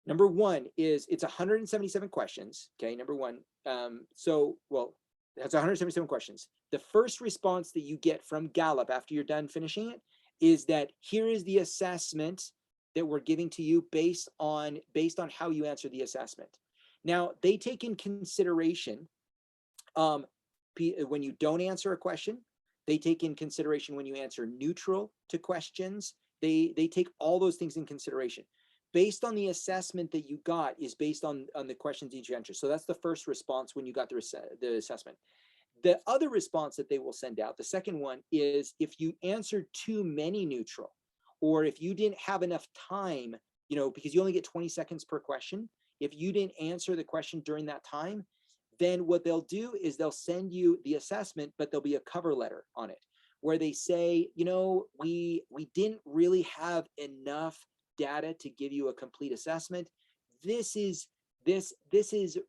Number 1 is it's 177 questions. Okay. Number 1. That's 177 questions. The first response that you get from Gallup after you're done finishing it is that here is the assessment that we're giving to you based on how you answer the assessment. Now, they take in consideration when you don't answer a question. They take in consideration when you answer neutral to questions. They take all those things in consideration. Based on the assessment that you got is based on the questions that you answer. So that's the first response when you got the assessment. The other response that they will send out, the second one, is if you answered too many neutral, or if you didn't have enough time, because you only get 20 seconds per question, if you didn't answer the question during that time, then what they'll do is they'll send you the assessment, but there'll be a cover letter on it where they say, we didn't really have enough data to give you a complete assessment. This is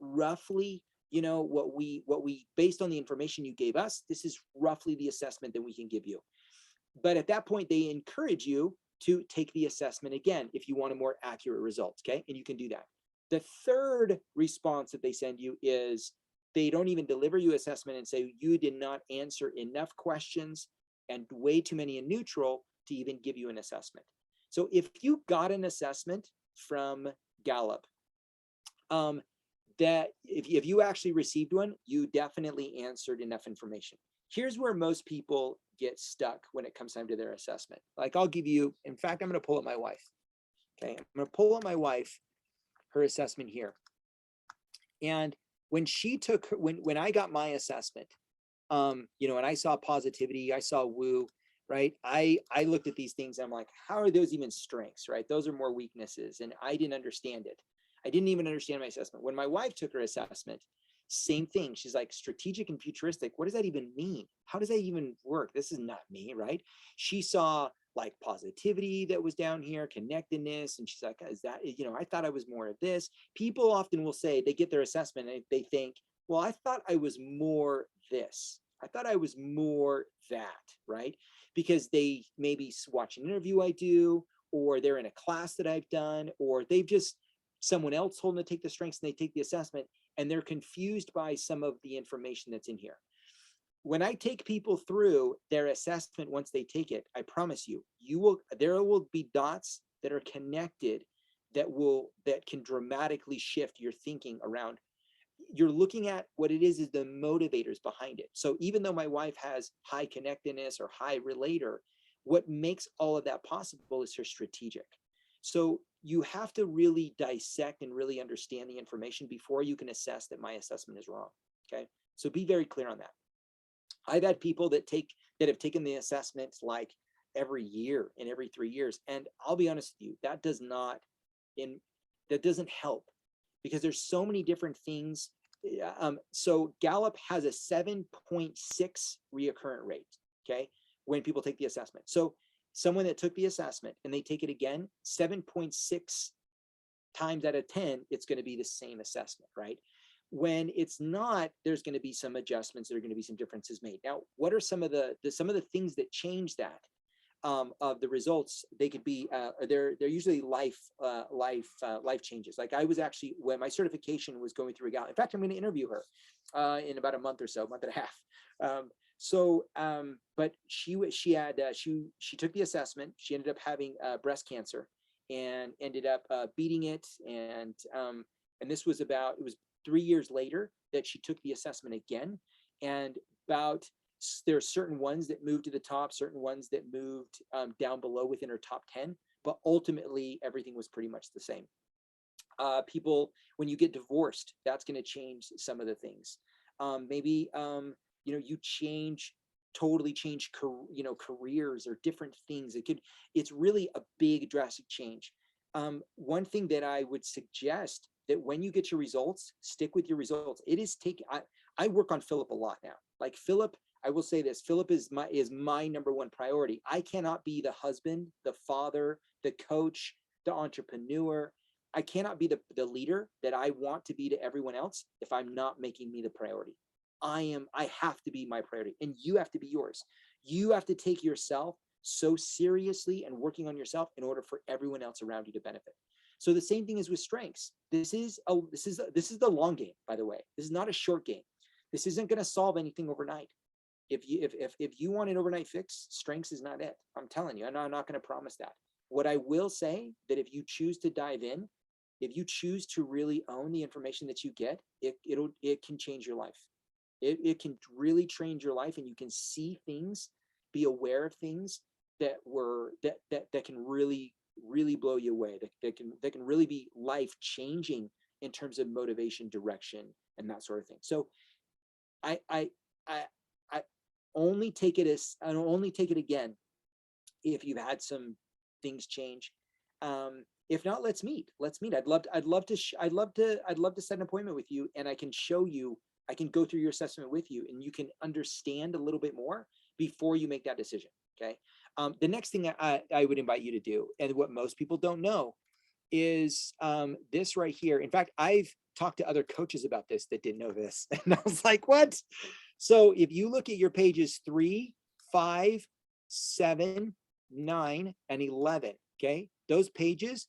roughly, what we based on the information you gave us, this is roughly the assessment that we can give you. But at that point, they encourage you to take the assessment again if you want a more accurate result. Okay, and you can do that. The third response that they send you is they don't even deliver you assessment and say you did not answer enough questions and way too many in neutral to even give you an assessment. So if you got an assessment from Gallup, that if you actually received one, you definitely answered enough information. Here's where most people get stuck when it comes time to their assessment. Like I'll give you, in fact, I'm going to pull up my wife. Okay. I'm going to pull up my wife, her assessment here. And when she took, when I got my assessment, you know, and I saw positivity, I saw woo, right? I looked at these things. And I'm like, how are those even strengths, right? Those are more weaknesses. And I didn't understand it. I didn't even understand my assessment. When my wife took her assessment, same thing. She's like, strategic and futuristic. What does that even mean? How does that even work? This is not me, right? She saw like positivity that was down here, connectedness. And she's like, is that, you know, I thought I was more of this. People often will say they get their assessment and they think, well, I thought I was more this. I thought I was more that, right? Because they maybe watch an interview I do, or they're in a class that I've done, or they've just, someone else told them to take the strengths and they take the assessment and they're confused by some of the information that's in here. When I take people through their assessment, once they take it, I promise you, there will be dots that are connected that can dramatically shift your thinking around. You're looking at what it is the motivators behind it. So even though my wife has high connectedness or high relator, what makes all of that possible is her strategic. So you have to really dissect and really understand the information before you can assess that my assessment is wrong. Okay. So be very clear on that. I've had people that have taken the assessments like every year and every 3 years. And I'll be honest with you, that doesn't help because there's so many different things. So Gallup has a 7.6 reoccurrent rate. Okay. When people take the assessment. So someone that took the assessment and they take it again, 7.6 times out of 10, it's going to be the same assessment, right? When it's not, there's going to be some adjustments. There are going to be some differences made. Now, what are some of the things that change that of the results? They could be they're usually life changes. Like I was actually, when my certification was going through a gal. In fact, I'm going to interview her in about a month or so, month and a half. But she took the assessment. She ended up having breast cancer and ended up beating it. And this was it was 3 years later that she took the assessment again. And there are certain ones that moved to the top, certain ones that moved down below within her top 10, but ultimately everything was pretty much the same. People, when you get divorced, that's going to change some of the things. Maybe you totally change careers or different things. It's really a big drastic change. One thing that I would suggest, that when you get your results, stick with your results. I work on Phillip a lot now. Like Phillip, I will say this, Phillip is my number one priority. I cannot be the husband, the father, the coach, the entrepreneur. I cannot be the leader that I want to be to everyone else if I'm not making me the priority. I have to be my priority, and you have to be yours. You have to take yourself so seriously and working on yourself in order for everyone else around you to benefit. So the same thing is with strengths. This is the long game, by the way. This is not a short game. This isn't going to solve anything overnight. If you want an overnight fix, strengths is not it. I'm telling you, I'm not going to promise that. What I will say, that if you choose to dive in, if you choose to really own the information that you get, it can change your life. It can really change your life, and you can see things, be aware of things that can really blow you away, that can really be life changing in terms of motivation, direction, and that sort of thing. So I only take it again if you've had some things change. If not, let's meet. I'd love to set an appointment with you, and I can show you, I can go through your assessment with you, and you can understand a little bit more before you make that decision. Okay. The next thing I would invite you to do, and what most people don't know, is this right here. In fact, I've talked to other coaches about this that didn't know this. And I was like, what? So if you look at your pages 3, 5, 7, 9, and 11, okay, those pages,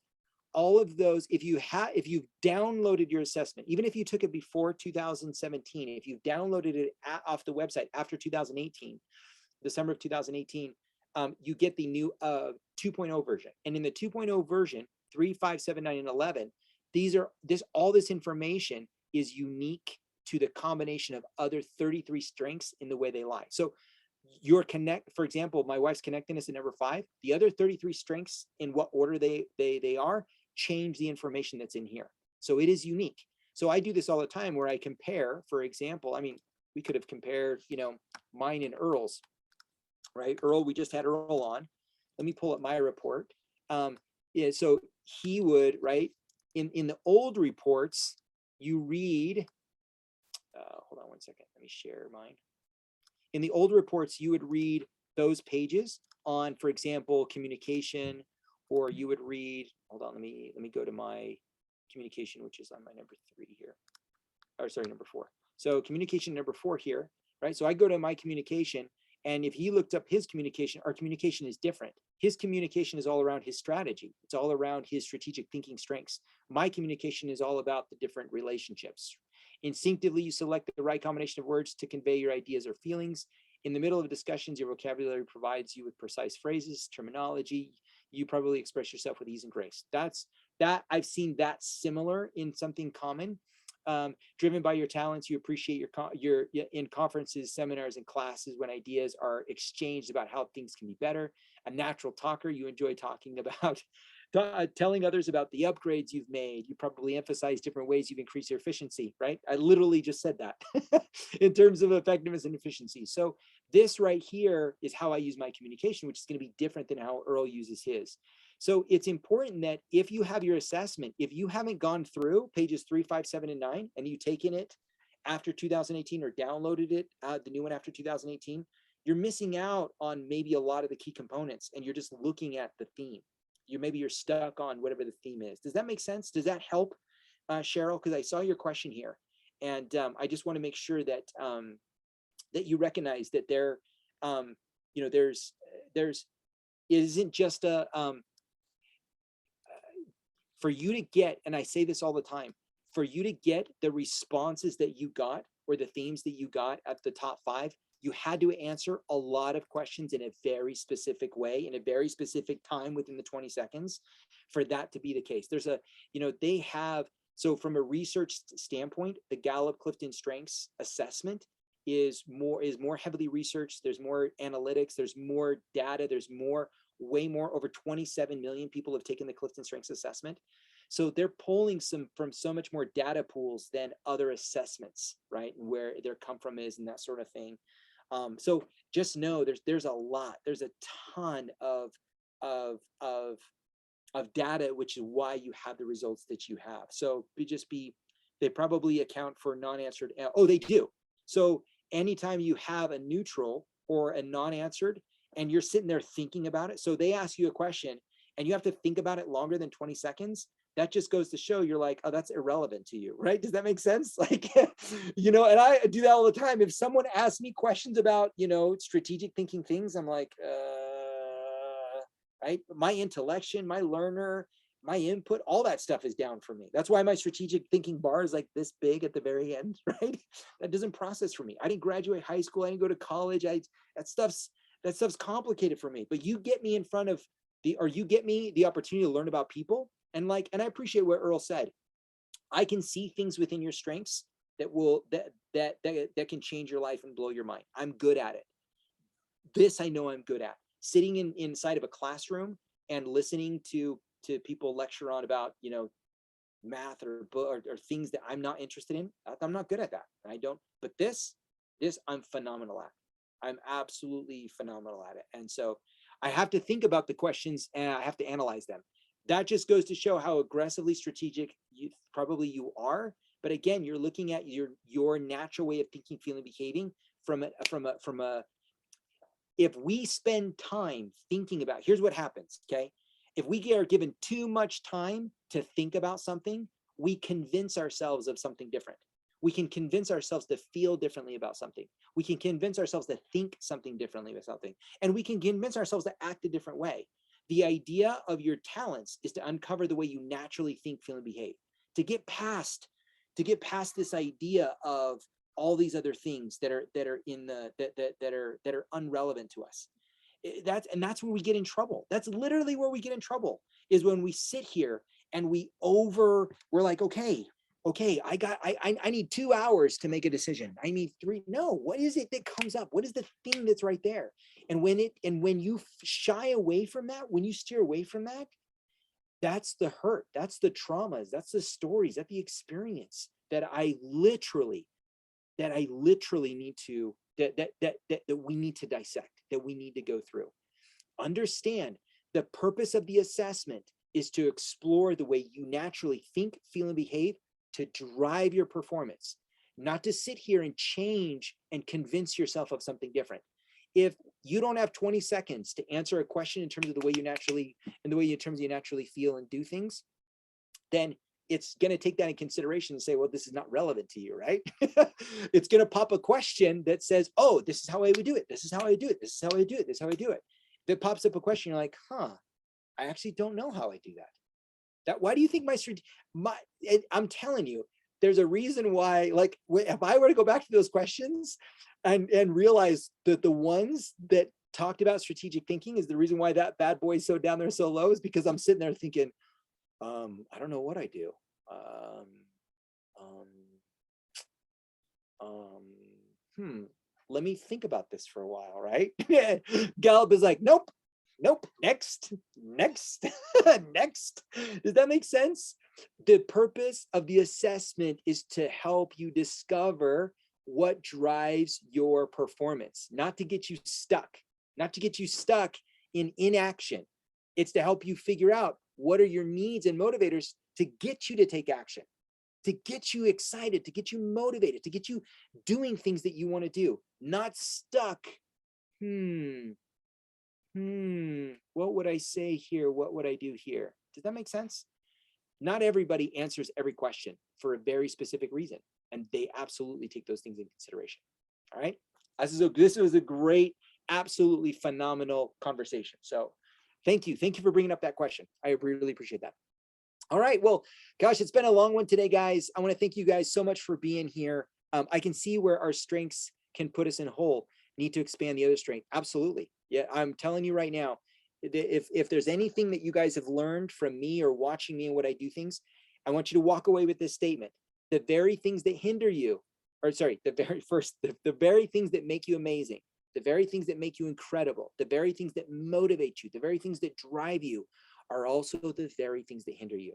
all of those, if you've downloaded your assessment, even if you took it before 2017, if you've downloaded it off the website after 2018, December of 2018, you get the new 2.0 version. And in the 2.0 version, 3, 5, 7, 9, and 11, all this information is unique to the combination of other 33 strengths in the way they lie. So your connect, for example, my wife's connectedness at number 5, the other 33 strengths in what order they are change the information that's in here. So it is unique. So I do this all the time where I compare, for example, I mean, we could have compared, mine and Earl's, right? Earl, we just had Earl on. Let me pull up my report. Yeah, so he would, right? In the old reports, you read, hold on one second, let me share mine. In the old reports, you would read those pages on, for example, communication, or you would read, hold on, let me go to my communication, which is on my number 3 here. Or sorry, number 4. So communication number 4 here, right? So I go to my communication, and if he looked up his communication, our communication is different. His communication is all around his strategy. It's all around his strategic thinking strengths. My communication is all about the different relationships. Instinctively, you select the right combination of words to convey your ideas or feelings. In the middle of discussions, your vocabulary provides you with precise phrases, terminology. You probably express yourself with ease and grace. That I've seen that similar in something common. Driven by your talents, you appreciate your in conferences, seminars, and classes when ideas are exchanged about how things can be better. A natural talker, you enjoy talking about telling others about the upgrades you've made. You probably emphasize different ways you've increased your efficiency, right? I literally just said that in terms of effectiveness and efficiency. So this right here is how I use my communication, which is going to be different than how Earl uses his. So it's important that if you have your assessment, if you haven't gone through pages 3, 5, 7, and 9, and you've taken it after 2018 or downloaded it, the new one after 2018, you're missing out on maybe a lot of the key components, and you're just looking at the theme. Maybe you're stuck on whatever the theme is. Does that make sense? Does that help, Cheryl? Because I saw your question here, and I just want to make sure that that you recognize that there's it isn't just a for you to get, and I say this all the time, for you to get the responses that you got or the themes that you got at the top 5, you had to answer a lot of questions in a very specific way, in a very specific time within the 20 seconds for that to be the case. There's they have, so from a research standpoint, the Gallup Clifton Strengths Assessment is more heavily researched. There's more analytics, there's more data, there's way more, over 27 million people have taken the Clifton Strengths Assessment. So they're pulling from so much more data pools than other assessments, right? And where their come from is and that sort of thing. So just know there's a ton of data, which is why you have the results that you have. So they probably account for non-answered. Oh, they do. So anytime you have a neutral or a non-answered, and you're sitting there thinking about it, so they ask you a question and you have to think about it longer than 20 seconds, that just goes to show you're like, oh, that's irrelevant to you, right? Does that make sense? Like, and I do that all the time. If someone asks me questions about, strategic thinking things, I'm like, right? My intellection, my learner, my input, all that stuff is down for me. That's why my strategic thinking bar is like this big at the very end, right? That doesn't process for me. I didn't graduate high school. I didn't go to college. That stuff's complicated for me. But you get me in front of you get me the opportunity to learn about people. And I appreciate what Earl said. I can see things within your strengths that can change your life and blow your mind. I'm good at it. This I know I'm good at. Sitting inside of a classroom and listening to people lecture on about, math or things that I'm not interested in. I'm not good at that. I don't, but this I'm phenomenal at. I'm absolutely phenomenal at it. And so I have to think about the questions and I have to analyze them. That just goes to show how aggressively strategic you are. But again, you're looking at your natural way of thinking, feeling, behaving from a if we spend time thinking about, here's what happens, okay? If we are given too much time to think about something, we convince ourselves of something different. We can convince ourselves to feel differently about something. We can convince ourselves to think something differently about something. And we can convince ourselves to act a different way. The idea of your talents is to uncover the way you naturally think, feel, and behave. To get past this idea of all these other things that are unrelevant to us. That's where we get in trouble. That's literally where we get in trouble, is when we sit here and we're like, okay, I need 2 hours to make a decision. I need three. No, what is it that comes up? What is the thing that's right there? And when you shy away from that, when you steer away from that, that's the hurt, that's the traumas, that's the stories, that's the experience that I literally need to that we need to dissect, that we need to go through. Understand the purpose of the assessment is to explore the way you naturally think, feel, and behave to drive your performance, not to sit here and change and convince yourself of something different. If you don't have 20 seconds to answer a question in terms of the way you naturally, in the way in terms of you naturally feel and do things, then it's going to take that in consideration and say, well, this is not relevant to you, right? It's going to pop a question that says, oh, this is how I would do it. This is how I do it. This is how I do it. This is how I do it. If it pops up a question, you're like, I actually don't know how I do that. Why do you think I'm telling you, there's a reason why, like, if I were to go back to those questions and realize that the ones that talked about strategic thinking is the reason why that bad boy is so down there so low, is because I'm sitting there thinking, I don't know what I do. Let me think about this for a while, right? Gallup is like, nope, next, next. Does that make sense? The purpose of the assessment is to help you discover what drives your performance, not to get you stuck, in inaction. It's to help you figure out what are your needs and motivators to get you to take action, to get you excited, to get you motivated, to get you doing things that you want to do, not stuck. What would I say here? What would I do here? Does that make sense? Not everybody answers every question for a very specific reason, and they absolutely take those things into consideration. All right. This was a great, absolutely phenomenal conversation. So thank you for bringing up that question. I really appreciate that. All right. Well, gosh, it's been a long one today, guys. I want to thank you guys so much for being here. I can see where our strengths can put us in a hole. Need to expand the other strength. Absolutely. Yeah, I'm telling you right now, if there's anything that you guys have learned from me or watching me and what I do things, I want you to walk away with this statement. The very things that hinder you, or sorry, the very things that make you amazing, the very things that make you incredible, the very things that motivate you, the very things that drive you, are also the very things that hinder you.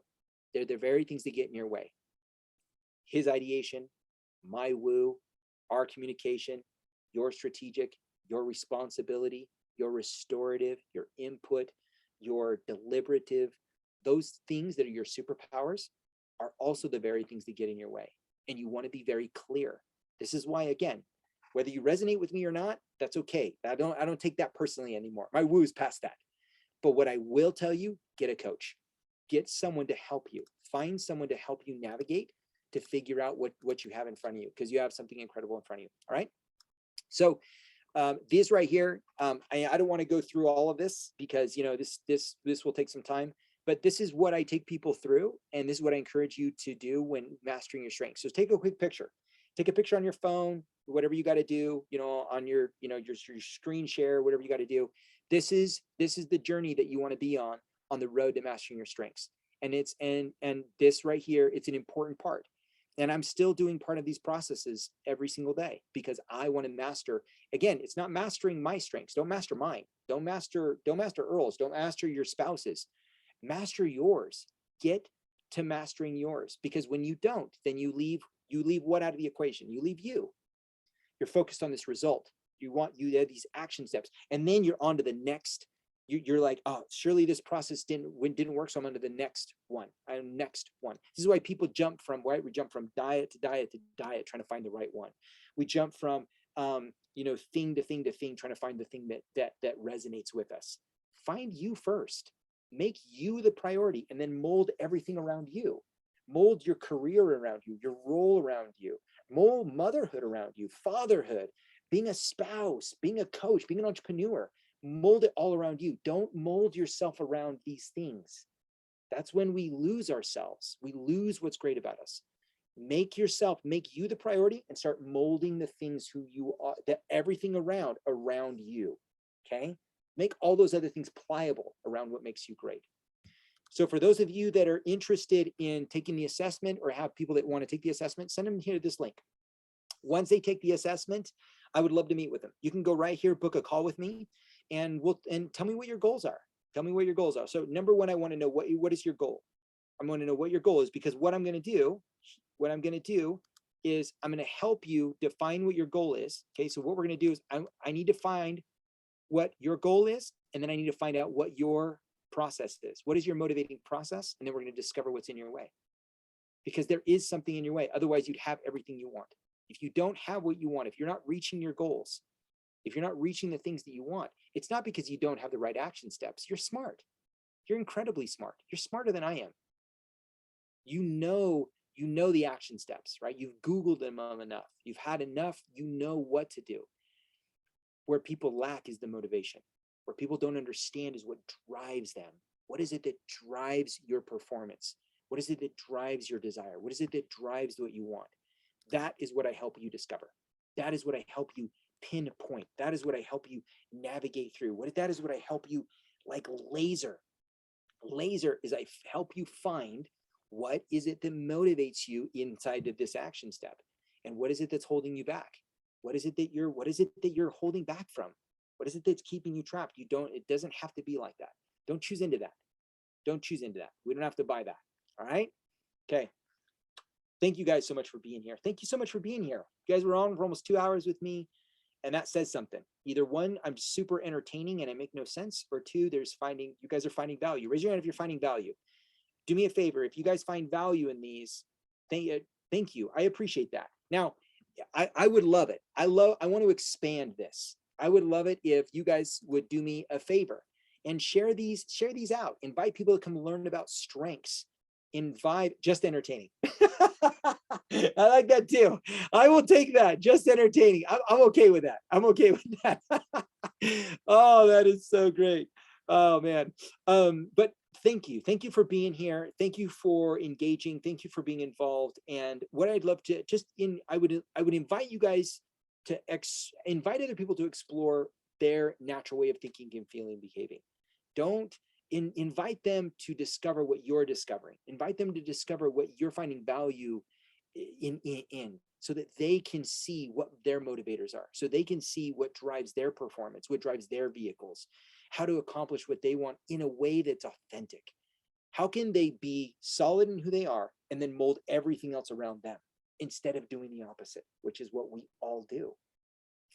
They're the very things that get in your way. His ideation, my woo, our communication, your strategic, your responsibility, your restorative, your input, your deliberative, those things that are your superpowers are also the very things that get in your way. And you want to be very clear. This is why, again, whether you resonate with me or not, that's okay. I don't take that personally anymore. My woo's past that. But what I will tell you, get a coach, get someone to help you, find someone to help you navigate, to figure out what you have in front of you, because you have something incredible in front of you. All right. So this right here, I don't want to go through all of this because, you know, this will take some time, but this is what I take people through. And this is what I encourage you to do when mastering your strengths. So take a quick picture, take a picture on your phone, whatever you got to do, you know, on your screen share, whatever you got to do. This is the journey that you want to be on the road to mastering your strengths. And it's, and this right here, it's an important part. And I'm still doing part of these processes every single day because I want to master. Again, it's not mastering my strengths. Don't master mine. Don't master Earl's. Don't master your spouse's. Master yours. Get to mastering yours, because when you don't, then you leave what out of the equation? You leave you. You're focused on this result. You have these action steps, and then you're on to the next. You're like, oh, surely this process didn't work, so I'm on to the next one. Next one. This is why people jump from, right? We jump from diet to diet to diet, trying to find the right one. We jump from thing to thing to thing, trying to find the thing that resonates with us. Find you first. Make you the priority, and then mold everything around you. Mold your career around you, your role around you, mold motherhood around you, fatherhood, being a spouse, being a coach, being an entrepreneur. Mold it all around you. Don't mold yourself around these things. That's when we lose ourselves. We lose what's great about us. Make you the priority, and start molding the things who you are, that everything around you. Okay. Make all those other things pliable around what makes you great. So for those of you that are interested in taking the assessment or have people that want to take the assessment, send them here this link. Once they take the assessment, I would love to meet with them. You can go right here, book a call with me, and tell me what your goals are. Tell me what your goals are. So number one, I want to know what is your goal? I want to know what your goal is, because what I'm going to do is I'm going to help you define what your goal is. Okay. So what we're going to do is I need to find what your goal is, and then I need to find out what your process is. What is your motivating process? And then we're going to discover what's in your way, because there is something in your way. Otherwise you'd have everything you want. If you don't have what you want, if you're not reaching your goals, if you're not reaching the things that you want, it's not because you don't have the right action steps. You're smart. You're incredibly smart. You're smarter than I am. You know the action steps, right? You've Googled them enough. You've had enough. You know what to do. Where people lack is the motivation. Where people don't understand is what drives them. What is it that drives your performance? What is it that drives your desire? What is it that drives what you want? That is what I help you discover. That is what I help you pinpoint. That is what I help you navigate through. That is what I help you like laser. Laser is I help you find what is it that motivates you inside of this action step, and what is it that's holding you back? What is it that you're holding back from? What is it that's keeping you trapped? It doesn't have to be like that. Don't choose into that. Don't choose into that. We don't have to buy that. All right. Okay. Thank you guys so much for being here. Thank you so much for being here. You guys were on for almost 2 hours with me, and that says something. Either one, I'm super entertaining and I make no sense, or two, you guys are finding value. Raise your hand if you're finding value. Do me a favor. If you guys find value in these, thank you. I appreciate that. Now, I would love it. I want to expand this. I would love it if you guys would do me a favor and share these out. Invite people to come learn about strengths. Invite just entertaining. I like that too. I will take that. Just entertaining. I'm okay with that. I'm okay with that. Oh, that is so great. Oh man. But thank you. Thank you for being here. Thank you for engaging. Thank you for being involved. And what I'd love to I would invite you guys to invite other people to explore their natural way of thinking and feeling, behaving. Don't invite them to discover what you're discovering. Invite them to discover what you're finding value in, so that they can see what their motivators are, so they can see what drives their performance, what drives their vehicles, how to accomplish what they want in a way that's authentic. How can they be solid in who they are and then mold everything else around them, instead of doing the opposite, which is what we all do.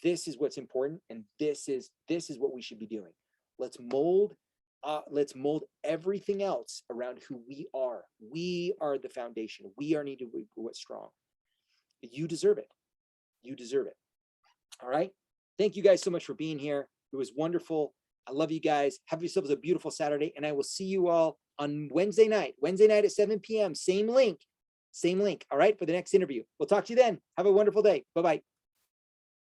This is what's important, and this is what we should be doing. Let's mold everything else around who we are. We are the foundation. We are needed. What's strong. You deserve it. You deserve it. All right. Thank you guys so much for being here. It was wonderful. I love you guys. Have yourselves a beautiful Saturday, and I will see you all on Wednesday night at 7 p.m. Same link. All right, for the next interview. We'll talk to you then. Have a wonderful day. Bye-bye.